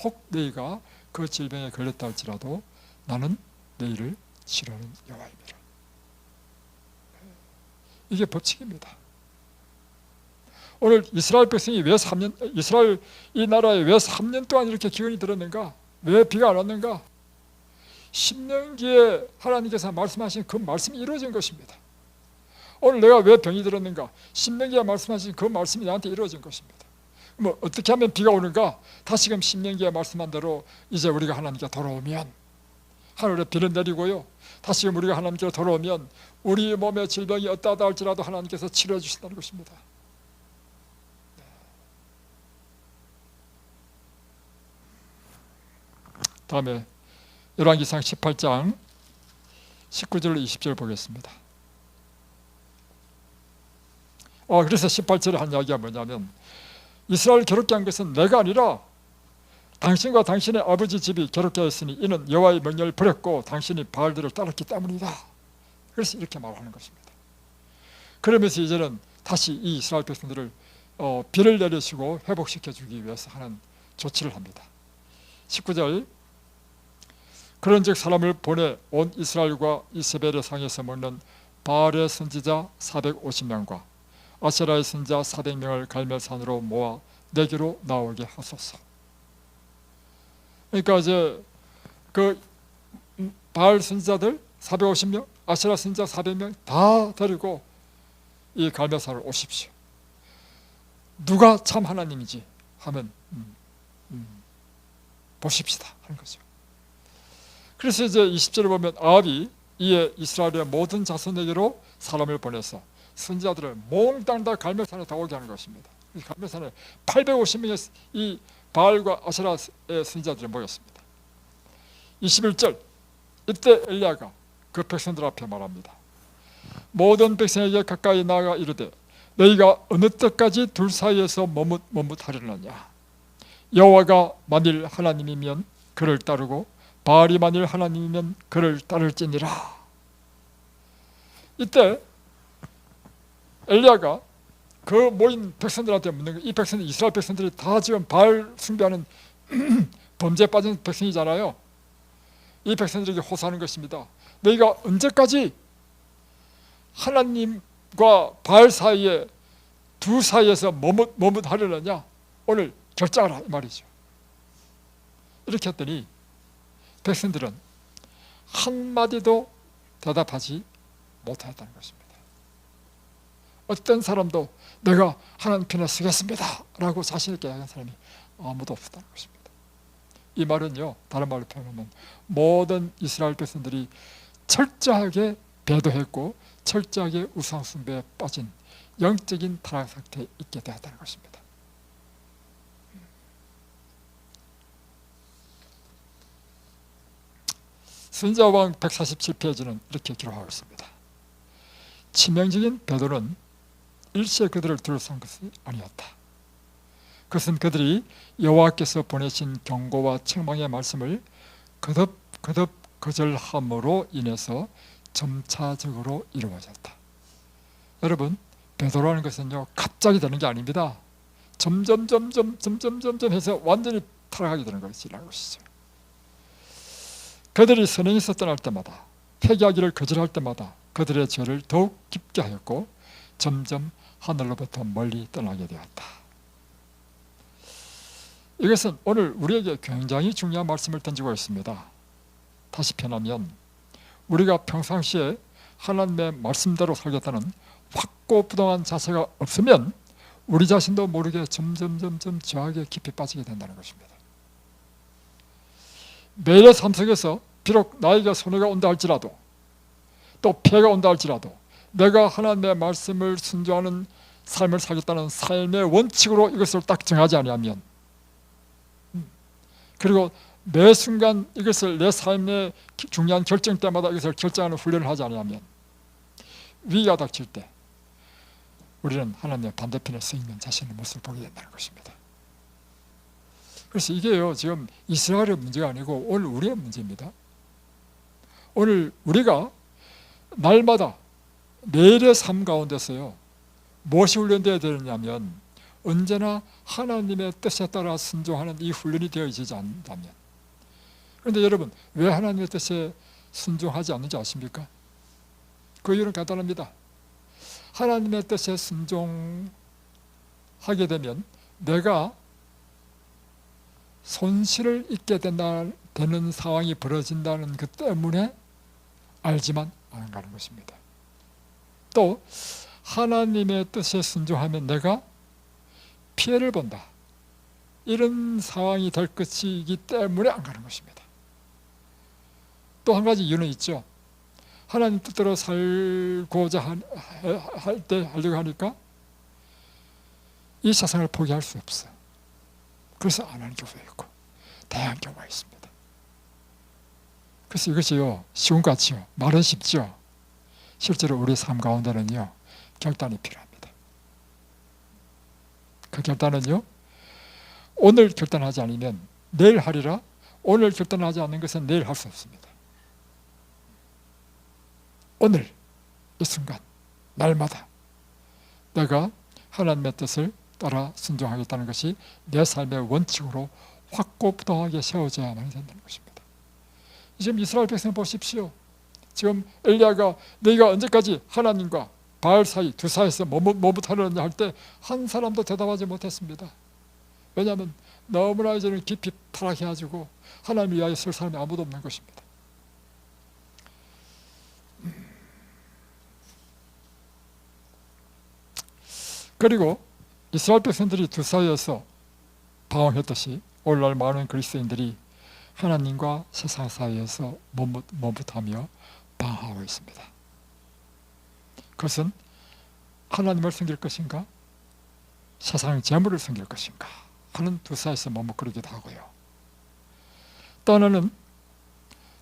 혹 너희가 그 질병에 걸렸다 할지라도 나는 너희를 치료하는 여호와입니다. 이게 법칙입니다. 오늘 이스라엘 백성이 왜 3년, 이스라엘 이 나라에 왜 3년 동안 이렇게 기근이 들었는가? 왜 비가 안 왔는가? 신명기에 하나님께서 말씀하신 그 말씀이 이루어진 것입니다. 오늘 내가 왜 병이 들었는가? 신명기에 말씀하신 그 말씀이 나한테 이루어진 것입니다. 뭐 어떻게 하면 비가 오는가? 다시금 신명기에 말씀한 대로 이제 우리가 하나님께 돌아오면 하늘에 비를 내리고요, 다시금 우리가 하나님께 돌아오면 우리 몸의 질병이 어떠하다 할지라도 하나님께서 치료해 주신다는 것입니다. 다음에 열왕기상 18장 19절로 20절 보겠습니다. 그래서 18절에 한 이야기가 뭐냐면, 이스라엘 괴롭게 한 것은 내가 아니라 당신과 당신의 아버지 집이 괴롭게 했으니 이는 여호와의 명령을 버렸고 당신이 바알들을 따랐기 때문이다. 그래서 이렇게 말하는 것입니다. 그러면서 이제는 다시 이 이스라엘 백성들을 비를 내리시고 회복시켜 주기 위해서 하는 조치를 합니다. 19절, 그런즉 사람을 보내 온 이스라엘과 이세벨의 상에서 먹는 바알의 선지자 450명과 아세라의 선지자 400명을 갈멜산으로 모아 내게로 나오게 하소서. 그러니까 이제 그 바알 선지자들 450명, 아세라 선지자 400명 다 데리고 이 갈멜산으로 오십시오. 누가 참 하나님인지 하면 보십시다 하는 거죠. 그래서 이제 20절에 보면 아합이 이에 이스라엘의 모든 자손에게로 사람을 보내서 선지자들을 몽땅 다 갈멜산에 다 오게 하는 것입니다. 갈멜산에 850명의 이 바알과 아세라의 선지자들이 모였습니다. 21절, 이때 엘리야가 그 백성들 앞에 말합니다. 모든 백성에게 가까이 나아가 이르되 너희가 어느 때까지 둘 사이에서 머뭇하려느냐. 여호와가 만일 하나님이면 그를 따르고 바알이 만일 하나님이면 그를 따를지니라. 이때 엘리야가 그 모인 백성들한테 묻는 거예요. 이 백성들, 이스라엘 백성들이 다 지금 바알 숭배하는 범죄에 빠진 백성이잖아요. 이 백성들에게 호소하는 것입니다. 너희가 언제까지 하나님과 바알 사이에 두 사이에서 머뭇하려느냐. 오늘 결정하라 이 말이죠. 이렇게 했더니 백성들은 한마디도 대답하지 못하였다는 것입니다. 어떤 사람도 내가 하나님 편에 서겠습니다 라고 자신 있게 하는 사람이 아무도 없었다는 것입니다. 이 말은요, 다른 말로 표현하면 모든 이스라엘 백성들이 철저하게 배도했고 철저하게 우상숭배에 빠진 영적인 타락 상태에 있게 되었다는 것입니다. 선지자왕 147페이지는 이렇게 기록하고 있습니다. 치명적인 배도는 일시에 그들을 둘러싼 것이 아니었다. 그것은 그들이 여호와께서 보내신 경고와 책망의 말씀을 거듭 거절함으로 인해서 점차적으로 이루어졌다. 여러분, 배도라는 것은요, 갑자기 되는 게 아닙니다. 점점 해서 완전히 타락하게 되는 것이라는 것이죠. 그들이 선행에서 떠날 때마다, 회개하기를 거절할 때마다 그들의 죄를 더욱 깊게 하였고 점점 하늘로부터 멀리 떠나게 되었다. 이것은 오늘 우리에게 굉장히 중요한 말씀을 던지고 있습니다. 다시 표현하면 우리가 평상시에 하나님의 말씀대로 살겠다는 확고부동한 자세가 없으면 우리 자신도 모르게 점점 죄악에 깊이 빠지게 된다는 것입니다. 매일의 삶 속에서 비록 나에게 손해가 온다 할지라도 또 피해가 온다 할지라도 내가 하나님의 말씀을 순종하는 삶을 살겠다는 삶의 원칙으로 이것을 딱 정하지 아니하면, 그리고 매 순간 이것을 내 삶의 중요한 결정 때마다 이것을 결정하는 훈련을 하지 아니하면 위기가 닥칠 때 우리는 하나님의 반대편에 서 있는 자신의 모습을 보게 된다는 것입니다. 그래서 이게요, 지금 이스라엘의 문제가 아니고 오늘 우리의 문제입니다. 오늘 우리가 날마다 매일의 삶 가운데서요, 무엇이 훈련되어야 되느냐면 언제나 하나님의 뜻에 따라 순종하는 이 훈련이 되어지지 않는다면. 그런데 여러분, 왜 하나님의 뜻에 순종하지 않는지 아십니까? 그 이유는 간단합니다. 하나님의 뜻에 순종하게 되면 내가 손실을 입게 되는 상황이 벌어진다는 것 때문에 알지만 안 가는 것입니다. 또 하나님의 뜻에 순종하면 내가 피해를 본다, 이런 상황이 될 것이기 때문에 안 가는 것입니다. 또 한 가지 이유는 있죠. 하나님 뜻대로 살고자 하려고 하니까 이 세상을 포기할 수 없어요. 그래서 안 하는 경우도 있고 다양한 경우가 있습니다. 그래서 이것이요, 쉬운 것 같지요. 말은 쉽죠. 실제로 우리 삶 가운데는요, 결단이 필요합니다. 그 결단은요, 오늘 결단하지 않으면 내일 하리라. 오늘 결단하지 않는 것은 내일 할 수 없습니다. 오늘 이 순간 날마다 내가 하나님의 뜻을 따라 순종하겠다는 것이 내 삶의 원칙으로 확고부동하게 세워져야만 된다는 것입니다. 지금 이스라엘 백성 보십시오. 지금 엘리야가 너희가 언제까지 하나님과 바알 사이 두 사이에서 머뭇하려느냐 할 때 한 사람도 대답하지 못했습니다. 왜냐하면 너무나 이제는 깊이 타락해가지고 하나님을 위하여 쓸 사람이 아무도 없는 것입니다. 그리고 이스라엘 백성들이 두 사이에서 방황했듯이 오늘날 많은 그리스도인들이 하나님과 세상 사이에서 머뭇하며 방황하고 있습니다. 그것은 하나님을 섬길 것인가, 세상 재물을 섬길 것인가 하는 두 사이에서 머뭇거리기도 하고요. 또 하나는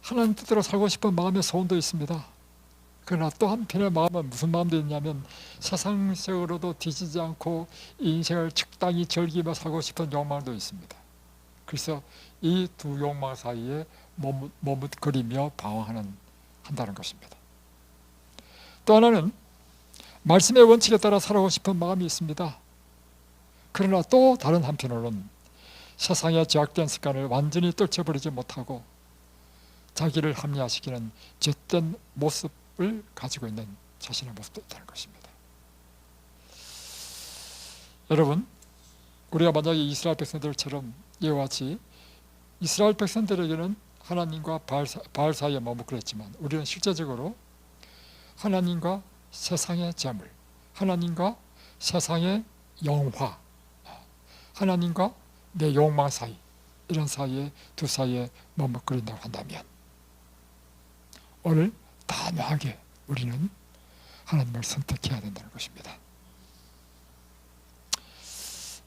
하나님 뜻대로 살고 싶은 마음의 소원도 있습니다. 그러나 또 한편의 마음은 무슨 마음도 있냐면 세상적으로도 뒤지지 않고 인생을 적당히 즐기며 살고 싶은 욕망도 있습니다. 그래서 이 두 욕망 사이에 머뭇거리며 방황한다는 것입니다. 또 하나는 말씀의 원칙에 따라 살아가고 싶은 마음이 있습니다. 그러나 또 다른 한편으로는 세상의 죄악된 습관을 완전히 떨쳐버리지 못하고 자기를 합리화시키는 죄된 모습을 가지고 있는 자신의 모습도 있다는 것입니다. 여러분, 우리가 만약에 이스라엘 백성들처럼 이와 같이 이스라엘 백성들에게는 하나님과 바알 사이에 머뭇거렸지만 우리는 실제적으로 하나님과 세상의 재물, 하나님과 세상의 영화, 하나님과 내 욕망 사이, 이런 사이에 두 사이에 머뭇거린다고 한다면 오늘 단호하게 우리는 하나님을 선택해야 된다는 것입니다.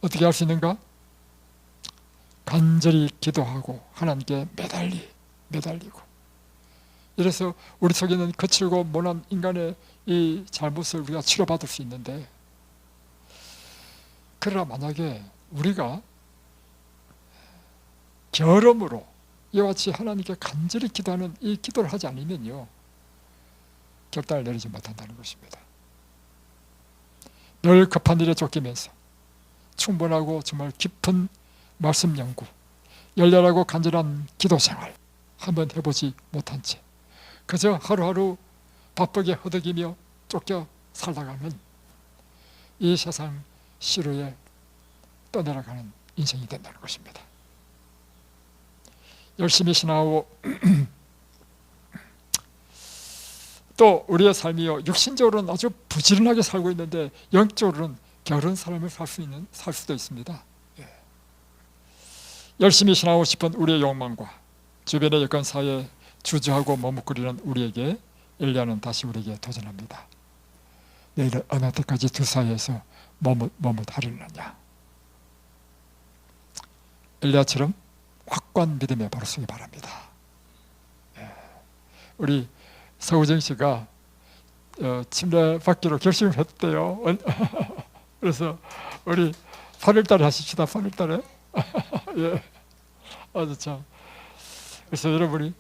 어떻게 할 수 있는가? 간절히 기도하고 하나님께 매달리고, 이래서 우리 속에 있는 거칠고 모난 인간의 이 잘못을 우리가 치료받을 수 있는데, 그러나 만약에 우리가 결함으로 이와 같이 하나님께 간절히 기도하는 이 기도를 하지 않으면요, 결단을 내리지 못한다는 것입니다. 늘 급한 일에 쫓기면서 충분하고 정말 깊은 말씀 연구, 열렬하고 간절한 기도 생활 한번 해보지 못한 채 그저 하루하루 바쁘게 허덕이며 쫓겨 살다가는 이 세상 시루에 떠내려가는 인생이 된다는 것입니다. 열심히 신앙하고 또 우리의 삶이요, 육신적으로는 아주 부지런하게 살고 있는데 영적으로는 게으른 삶을 살 수도 있습니다. 열심히 신앙하고 싶은 우리의 욕망과 주변의 여건 사이에 주저하고 머뭇거리는 우리에게 엘리야는 다시 우리에게 도전합니다. 너희들 어느 때까지 두 사이에서 머뭇하려느냐. 엘리야처럼 확고한 믿음에 바로 서기 바랍니다. 우리 서우정 씨가 침례 받기로 결심을 했대요. 그래서 우리 8월달에 하십시다. 8월달에. 예, 아주 참. 그래서 여러분이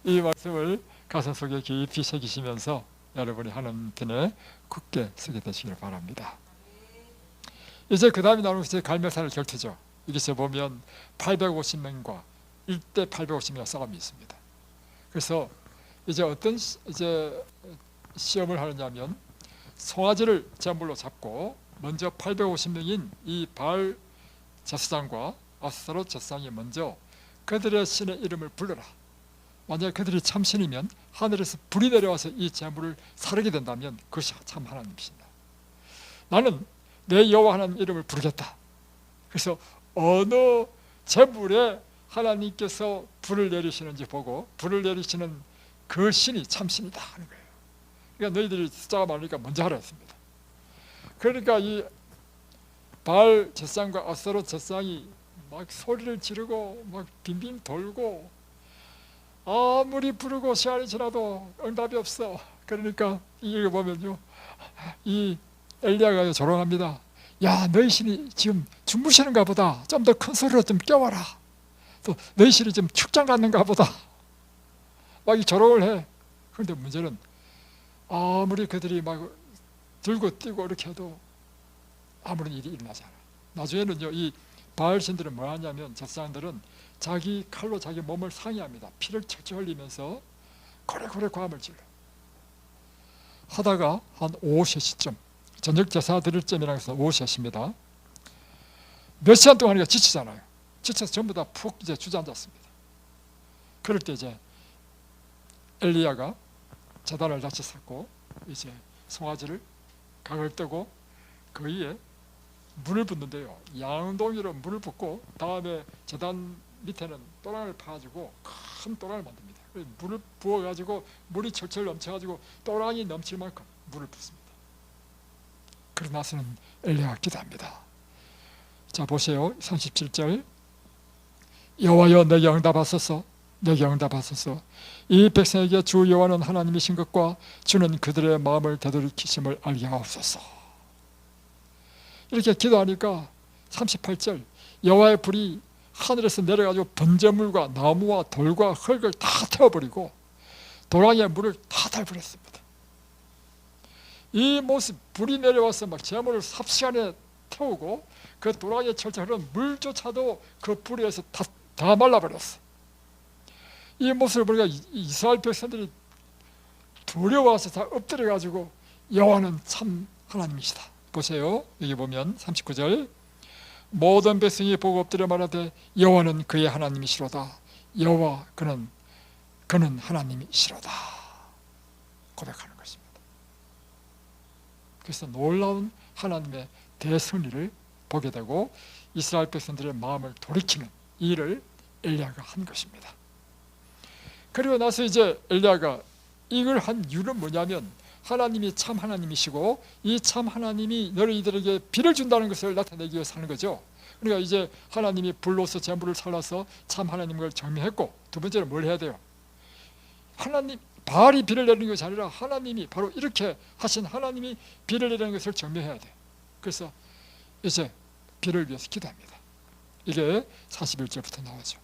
이 말씀을 가슴 속에 깊이 새기시면서 여러분이 하는 편에 굳게 서게 되시길 바랍니다. 이제 그 다음에 나오는 것이 갈멜산을 결투죠. 여기서 보면 850명과 1대 850명의 싸움이 있습니다. 그래서 이제 어떤 시험을 하느냐면 송아지를 제물로 잡고 먼저 850명인 이 바알 제사장과 아스타롯 제사장이 먼저 그들의 신의 이름을 불러라. 만약 그들이 참신이면 하늘에서 불이 내려와서 이 제물을 사르게 된다면 그것이 참 하나님이신다. 나는 내 여호와 하나님 이름을 부르겠다. 그래서 어느 재물에 하나님께서 불을 내리시는지 보고 불을 내리시는 그 신이 참신이다 하는 거예요. 그러니까 너희들이 숫자가 많으니까 먼저 하라 했습니다. 그러니까 이 바알 제사장과 아스타롯 제사장이 막 소리를 지르고 막 빙빙 돌고 아무리 부르고 시간이 지나도 응답이 없어. 그러니까 이걸 보면요, 이 엘리야가 조롱합니다. 야, 너희 신이 지금 주무시는가 보다. 좀 더 큰 소리로 좀 깨워라. 또 너희 신이 지금 축장 갔는가 보다. 막 이 조롱을 해. 그런데 문제는 아무리 그들이 막 들고 뛰고 이렇게 해도 아무런 일이 일어나지 않아요. 나중에는요, 이 바알 신들은 뭐 하냐면, 제사장들은 자기 칼로 자기 몸을 상해합니다. 피를 철철 흘리면서 고래고래 고함을 질러 하다가 한 오후 3시쯤, 저녁 제사 드릴 점이라고 해서 오후 3시입니다. 몇 시간 동안 하니까 지치잖아요. 지쳐서 전부 다 푹 이제 주저앉았습니다. 그럴 때 이제 엘리야가 제단을 다시 쌓고 이제 송아지를 각을 뜨고 그 위에 물을 붓는데요, 양동이로 물을 붓고 다음에 제단 밑에는 또랑을 파가지고 큰 또랑을 만듭니다. 물을 부어가지고 물이 철철 넘쳐가지고 또랑이 넘칠 만큼 물을 붓습니다. 그러고 나서는 엘리야가 기도합니다. 자, 보세요. 37절. 여호와여, 내게 응답하소서. 내게 응답하소서. 이 백성에게 주 여호와는 하나님이신 것과 주는 그들의 마음을 되돌이키심을 알게 하옵소서. 이렇게 기도하니까 38절, 여호와의 불이 하늘에서 내려가지고 번제물과 나무와 돌과 흙을 다 태워버리고 도랑의 물을 다 달버렸습니다. 이 모습, 불이 내려와서 막 제물을 삽시간에 태우고 그 도랑에 철철 흐르는 물조차도 그 불에 의해서 다 말라버렸어. 이 모습을 보니까 이스라엘 백성들이 두려워서 다 엎드려가지고 여호와는 참 하나님이시다. 보세요. 여기 보면 39절, 모든 백성이 보고 엎드려 말하되 여호와는 그의 하나님이시로다. 여호와 그는 하나님이시로다 고백하는 것입니다. 그래서 놀라운 하나님의 대승리를 보게 되고 이스라엘 백성들의 마음을 돌이키는 일을 엘리야가 한 것입니다. 그리고 나서 이제 엘리야가 이걸 한 이유는 뭐냐면, 하나님이 참 하나님이시고 이 참 하나님이 너희들에게 비를 준다는 것을 나타내기 위해서 하는 거죠. 그러니까 이제 하나님이 불로서 제물을 살라서 참 하나님을 정명했고, 두 번째는 뭘 해야 돼요? 하나님, 바알이 비를 내리는 것이 아니라 하나님이, 바로 이렇게 하신 하나님이 비를 내리는 것을 정명해야 돼. 그래서 이제 비를 위해서 기도합니다. 이게 41절부터 나오죠.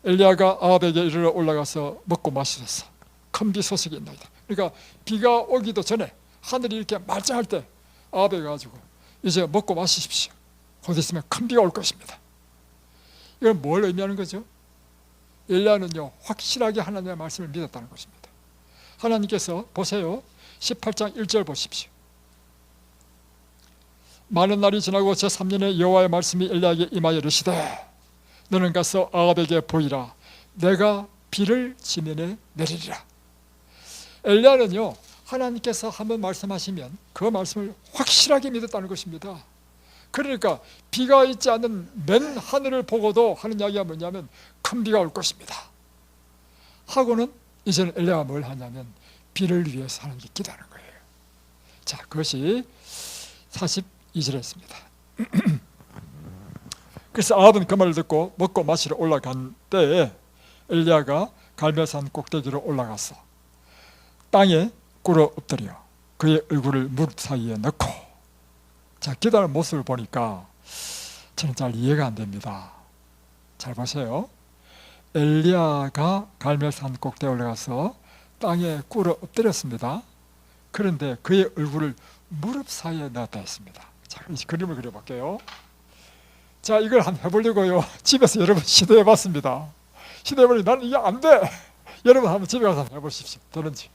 엘리야가 아합에게 이르러 올라가서 먹고 마시셨어. 큰 비 소식이 있나이다. 그러니까 비가 오기도 전에 하늘이 이렇게 말짱할 때 아합에 가지고 이제 먹고 마시십시오. 곧 있으면 큰 비가 올 것입니다. 이건 뭘 의미하는 거죠? 엘리야는요, 확실하게 하나님의 말씀을 믿었다는 것입니다. 하나님께서 보세요. 18장 1절 보십시오. 많은 날이 지나고 제3년에 여호와의 말씀이 엘리야에게 임하여 이르시되 너는 가서 아합에게 보이라. 내가 비를 지면에 내리리라. 엘리야는요, 하나님께서 한번 말씀하시면 그 말씀을 확실하게 믿었다는 것입니다. 그러니까 비가 있지 않는 맨 하늘을 보고도 하는 이야기가 뭐냐면 큰 비가 올 것입니다 하고는 이제는 엘리야가 뭘 하냐면 비를 위해서 하나님께 기도하는 거예요. 자, 그것이 42절에 있습니다. 그래서 아합은 그 말을 듣고 먹고 마시러 올라간 때에 엘리야가 갈멜산 꼭대기로 올라가서 땅에 꿇어 엎드려 그의 얼굴을 무릎 사이에 넣고, 자, 기도하는 모습을 보니까 저는 잘 이해가 안 됩니다. 잘 보세요. 엘리야가 갈멜산 꼭대기에 올라가서 땅에 꿇어 엎드렸습니다. 그런데 그의 얼굴을 무릎 사이에 넣었다 했습니다. 자, 이 그림을 그려볼게요. 자, 이걸 한번 해보려고요. 집에서 여러분 시도해봤습니다. 시도해보니 나는 이게 안 돼. 여러분 한번 집에 가서 해보십시오. 되는지.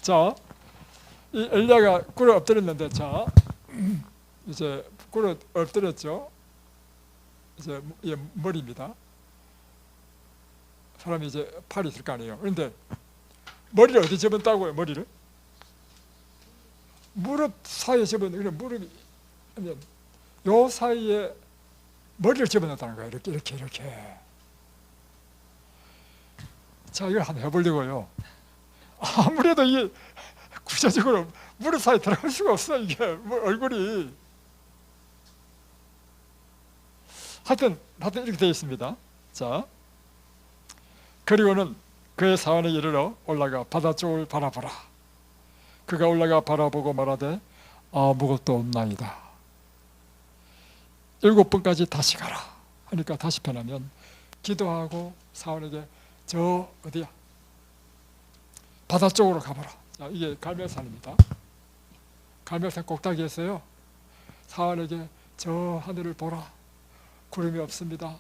자, 이 엘리야가 꿇어 엎드렸는데, 자, 이제 꿇어 엎드렸죠. 이제 머리입니다. 사람이 이제 팔이 있을 거 아니에요. 그런데 머리를 어디 집었다고요? 머리를 무릎 사이에 집어넣는, 무릎이 요 사이에 머리를 집어넣었다는 거예요. 이렇게. 자, 이걸 한번 해보려고요. 아무래도 이게 구체적으로 무릎 사이에 들어갈 수가 없어. 이게 얼굴이 하여튼 이렇게 되어 있습니다. 자, 그리고는 그의 사원에 이르러 올라가 바다 쪽을 바라보라. 그가 올라가 바라보고 말하되 아무것도 없나이다. 7번까지 다시 가라 하니까 다시 편하면 기도하고 사원에게 저 어디야? 바다 쪽으로 가보라. 자, 이게 갈멜산입니다. 갈멜산 꼭대기에서요, 사원에게 저 하늘을 보라. 구름이 없습니다.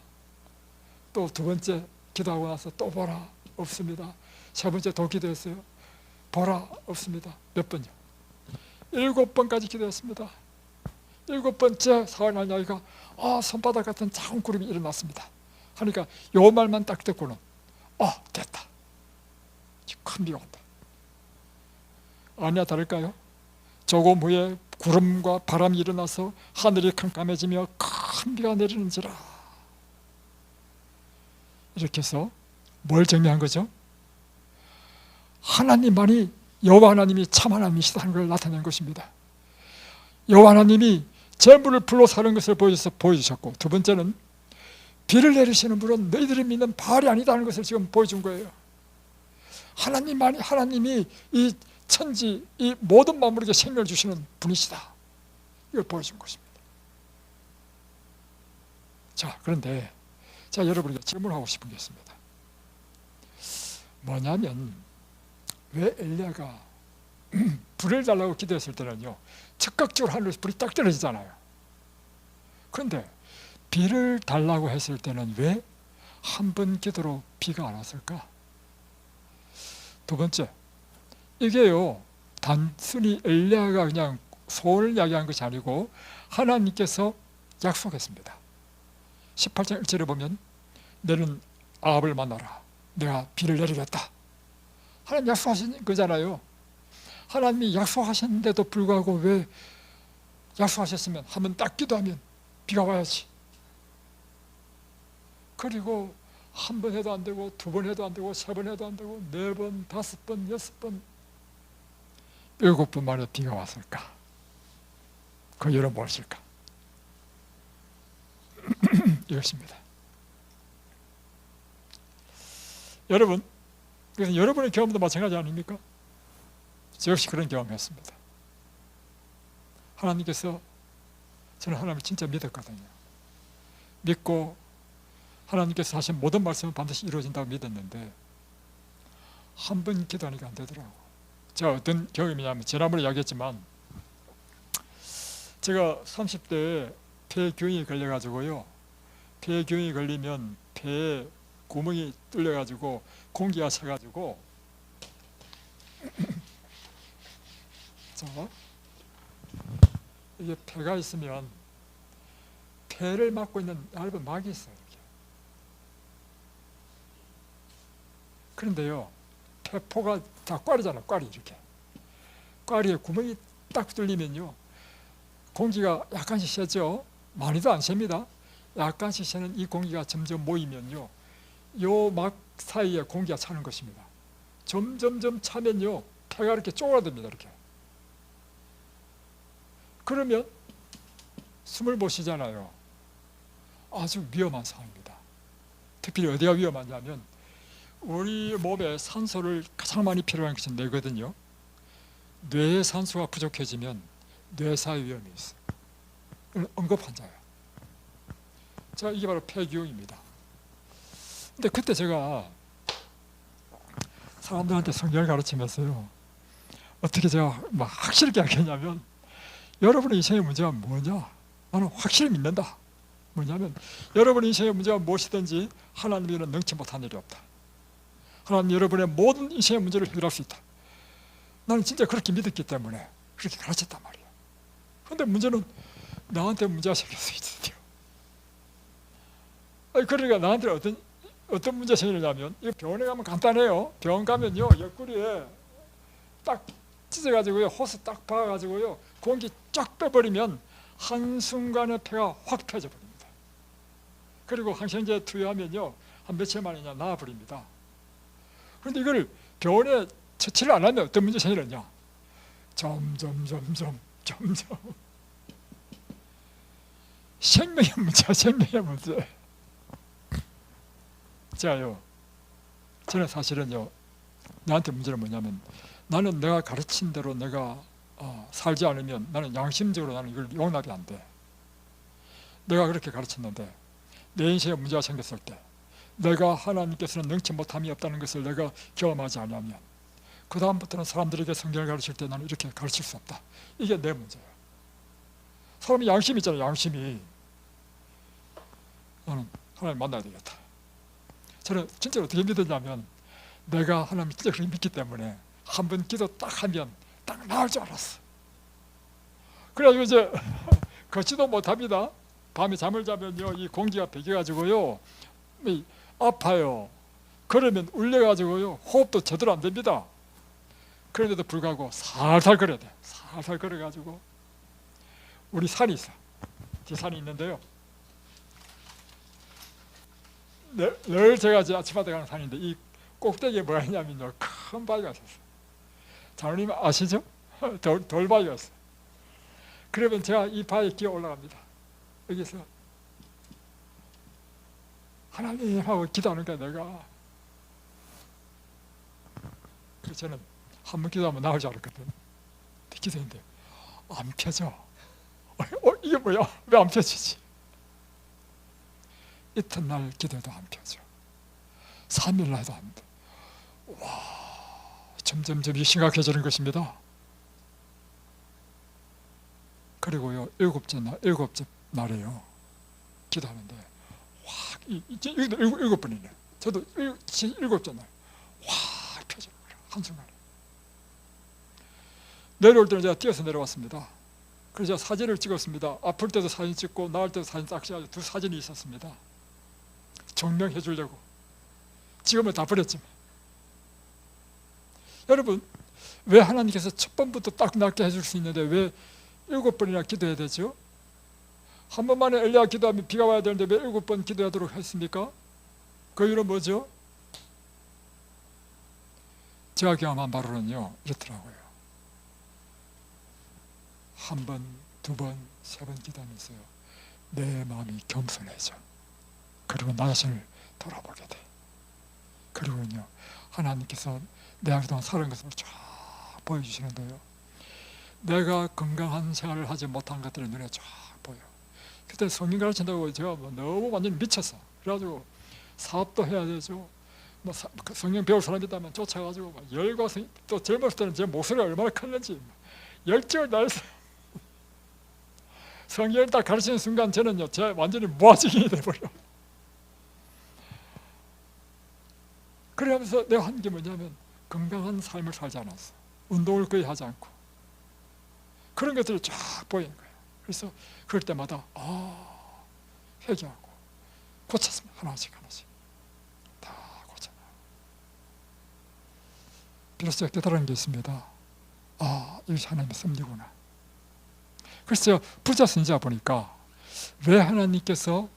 또 2번째 기도하고 나서 또 보라. 없습니다. 3번째 또 기도했어요. 보라. 없습니다. 몇 번요? 7번까지 기도했습니다. 7번째 사원의 아이가 손바닥 같은 작은 구름이 일어났습니다 하니까 요 말만 딱 듣고는 됐다. 큰 비가 온다. 아니야 다를까요? 조금 후에 구름과 바람이 일어나서 하늘이 캄캄해지며 큰 비가 내리는지라. 이렇게 해서 뭘 정리한 거죠? 하나님만이, 여호와 하나님이 참 하나님이시다는 걸 나타낸 것입니다. 여호와 하나님이 재물을 불로 사는 것을 보여주셨고, 2번째는 비를 내리시는 분은 너희들이 믿는 바알이 아니다는 것을 지금 보여준 거예요. 하나님이 이 천지, 이 모든 만물에게 생명을 주시는 분이시다. 이걸 보여준 것입니다. 자, 그런데 여러분에게 질문하고 싶은 게 있습니다. 뭐냐면, 왜 엘리야가 불을 달라고 기도했을 때는요, 즉각적으로 하늘에서 불이 딱 떨어지잖아요. 그런데 비를 달라고 했을 때는 왜 한 번 기도로 비가 안 왔을까? 2번째, 이게요, 단순히 엘리야가 그냥 소원을 이야기한 것이 아니고 하나님께서 약속했습니다. 18장 1절에 보면 너는 아합을 만나라. 내가 비를 내리겠다. 하나님 약속하신 거잖아요. 하나님이 약속하셨는데도 불구하고 왜 약속하셨으면 한번 딱 기도하면 비가 와야지. 그리고 한 번 해도 안 되고 2번 해도 안 되고 3번 해도 안 되고 4번, 5번, 6번, 7번 만에 비가 왔을까? 그 이유는 무엇일까? 이것입니다. 여러분, 그래서 여러분의 경험도 마찬가지 아닙니까? 저 역시 그런 경험했습니다. 하나님께서, 저는 하나님을 진짜 믿었거든요. 믿고 하나님께서 하신 모든 말씀은 반드시 이루어진다고 믿었는데 한 번 기도하니까 안 되더라고. 제가 어떤 경험이냐면, 지난번에 이야기했지만 제가 30대에 폐균이 걸려가지고요, 폐균이 걸리면 폐에 구멍이 뚫려가지고 공기가 차가지고 자, 이게 폐가 있으면 폐를 막고 있는 얇은 막이 있어요. 이렇게. 그런데요, 폐포가 다 꽈리잖아요. 꽈리 이렇게. 꽈리에 구멍이 딱 뚫리면요, 공기가 약간씩 새죠. 많이도 안 셉니다. 약간씩 새는 이 공기가 점점 모이면요, 요 막 사이에 공기가 차는 것입니다. 점점점 차면요, 폐가 이렇게 쪼그라듭니다. 이렇게. 그러면 숨을 못 쉬잖아요. 아주 위험한 상황입니다. 특별히 어디가 위험하냐면, 우리 몸에 산소를 가장 많이 필요한 것이 뇌거든요. 뇌의 산소가 부족해지면 뇌사의 위험이 있어요. 응급환자예요. 자, 이게 바로 폐기용입니다. 근데 그때 제가 사람들한테 성경을 가르치면서요, 어떻게 제가 막 확실하게 하겠냐면, 여러분의 인생의 문제가 뭐냐? 나는 확실히 믿는다. 뭐냐면, 여러분의 인생의 문제가 무엇이든지 하나님에게는 능치 못한 일이 없다. 하나님 여러분의 모든 인생의 문제를 해결할 수 있다. 나는 진짜 그렇게 믿었기 때문에 그렇게 가르쳤단 말이에요. 그런데 문제는 나한테 문제가 생길 수 있어요. 그러니까 나한테 어떤 문제가 생기냐면, 이거 병원에 가면 간단해요. 병원 가면요, 옆구리에 딱 찢어가지고요, 호스 딱 박아가지고요, 공기 쫙 빼버리면 한순간에 폐가 확 펴져 버립니다. 그리고 항생제 투여하면요, 한 며칠 만에 나아버립니다. 그런데 이걸 병원에 처치를 안 하면 어떤 문제가 생기느냐? 점점 생명의 문제야, 생명의 문제. 제가요, 저는 사실은요, 나한테 문제는 뭐냐면, 나는 내가 가르친 대로 내가 살지 않으면 나는 양심적으로 나는 이걸 용납이 안 돼. 내가 그렇게 가르쳤는데 내 인생에 문제가 생겼을 때, 내가 하나님께서는 능치 못함이 없다는 것을 내가 경험하지 않으면, 그 다음부터는 사람들에게 성경을 가르칠 때 나는 이렇게 가르칠 수 없다. 이게 내 문제야. 사람이 양심이 있잖아요, 양심이. 나는 하나님 만나야 되겠다. 저는 진짜로 어떻게 믿었냐면, 내가 하나님 진짜 그렇게 믿기 때문에 한 번 기도 딱 하면 딱 나을 줄 알았어. 그래가지고 이제 걷지도 못합니다. 밤에 잠을 자면요, 이 공기가 배겨가지고요, 아파요. 그러면 울려가지고요, 호흡도 제대로 안 됩니다. 그런데도 불구하고 살살 걸어야 돼. 살살 걸어가지고, 우리 산이 있어. 뒷산이 있는데요, 늘 제가 아침마다 가는 산인데, 이 꼭대기에 뭐가 있냐면요, 큰 바위가 있었어요. 장로님 아시죠? 돌바위가 있어요. 그러면 제가 이 바위에 기어 올라갑니다. 여기서 하나님 하고 기도하는 거야, 내가. 그래서 저는 한 번 기도하면 나올 줄 알았거든. 기도했는데 안 펴져. 이게 뭐야? 왜 안 펴지지? 이튿날 기도해도 안 펴져. 3일날 해도 안 돼. 와, 점점 심각해지는 것입니다. 그리고요, 일곱째 날에요, 기도하는데 확, 이제 일곱 번이네. 저도 일곱째 날 확 펴져요, 한순간에. 내려올 때는 제가 뛰어서 내려왔습니다. 그래서 제가 사진을 찍었습니다. 아플 때도 사진 찍고 나을 때도 사진 딱 찍어서 두 사진이 있었습니다. 증명해 주려고. 지금은 다 버렸지만. 여러분, 왜 하나님께서 첫 번부터 딱 낫게 해줄 수 있는데 왜 7번이나 기도해야 되죠? 한 번만에 엘리야 기도하면 비가 와야 되는데 왜 7번 기도하도록 했습니까? 그 이유는 뭐죠? 제가 경험한 바로는요, 이렇더라고요. 한 번, 두 번, 세 번 기도하면서요, 내 마음이 겸손해져. 그리고 나 자신을 돌아보게 돼. 그리고요, 하나님께서 내가 그동안 살은 것을 쫙 보여주시는데요, 내가 건강한 생활을 하지 못한 것들이 눈에 쫙 보여. 그때 성경 가르친다고 제가 너무 완전히 미쳤어. 그래가지고 사업도 해야 되죠. 성경 배울 사람이 있다면 쫓아가지고 열과 또 젊었을 때는 제 목소리가 얼마나 컸는지 열정을 다해서 성경을 딱 가르치는 순간 저는요, 제가 완전히 무아증이 돼버려. 그러면서 내가 한 게 뭐냐면, 건강한 삶을 살지 않았어. 운동을 거의 하지 않고. 그런 것들을 쫙 보이는 거예요. 그래서 그럴 때마다 회개하고 고쳤습니다. 하나씩 다 고쳤나요. 비로소 깨달은 게 있습니다. 이것이 하나님의 섭리구나. 그래서 부자 선지자 보니까 왜 하나님께서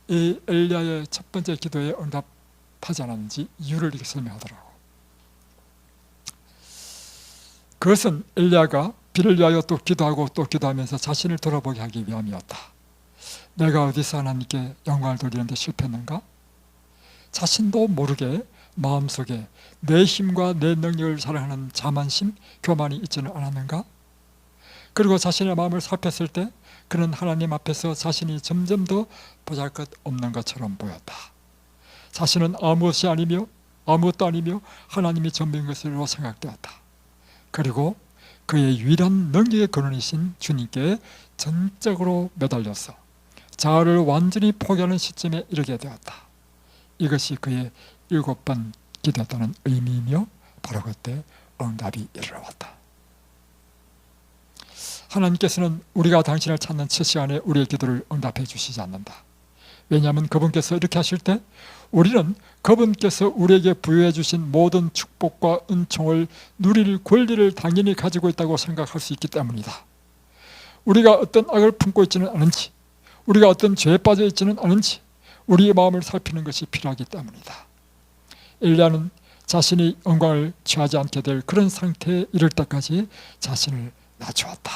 이 엘리야의 첫 번째 기도에 응답하지 않았는지 이유를 이렇게 설명하더라고. 그것은 엘리야가 비를 위하여 또 기도하고 또 기도하면서 자신을 돌아보게 하기 위함이었다. 내가 어디서 하나님께 영광을 돌리는데 실패했는가? 자신도 모르게 마음속에 내 힘과 내 능력을 자랑하는 자만심, 교만이 있지는 않았는가? 그리고 자신의 마음을 살폈을 때 그는 하나님 앞에서 자신이 점점 더 보잘것없는 것처럼 보였다. 자신은 아무것도 아니며 하나님이 전부인 것으로 생각되었다. 그리고 그의 유일한 능력의 근원이신 주님께 전적으로 매달려서 자아를 완전히 포기하는 시점에 이르게 되었다. 이것이 그의 7번 기도했다는 의미이며 바로 그때 응답이 이르러왔다. 하나님께서는 우리가 당신을 찾는 첫 시간에 우리의 기도를 응답해 주시지 않는다. 왜냐하면 그분께서 이렇게 하실 때 우리는 그분께서 우리에게 부여해 주신 모든 축복과 은총을 누릴 권리를 당연히 가지고 있다고 생각할 수 있기 때문이다. 우리가 어떤 악을 품고 있지는 않은지, 우리가 어떤 죄에 빠져 있지는 않은지 우리의 마음을 살피는 것이 필요하기 때문이다. 엘리야는 자신이 영광을 취하지 않게 될 그런 상태에 이를 때까지 자신을 낮추었다.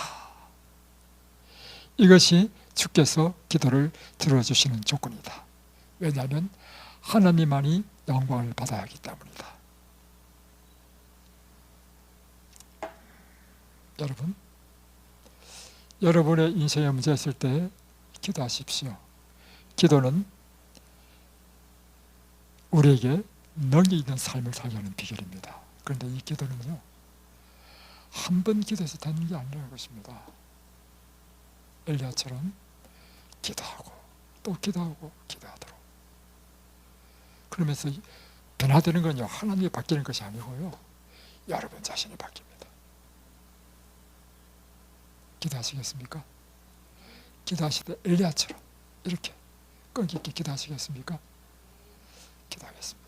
이것이 주께서 기도를 들어주시는 조건이다. 왜냐하면 하나님만이 영광을 받아야 하기 때문이다. 여러분, 여러분의 인생에 문제 있을 때 기도하십시오. 기도는 우리에게 능력 있는 삶을 살게 하는 비결입니다. 그런데 이 기도는요, 한 번 기도해서 되는 게 아니라는 것입니다. 엘리야처럼 기도하고 또 기도하고 기도하도록. 그러면서 변화되는 건요, 하나님이 바뀌는 것이 아니고요, 여러분 자신이 바뀝니다. 기도하시겠습니까? 기도하실 때 엘리야처럼 이렇게 끈기 있게 기도하시겠습니까? 기도하겠습니다.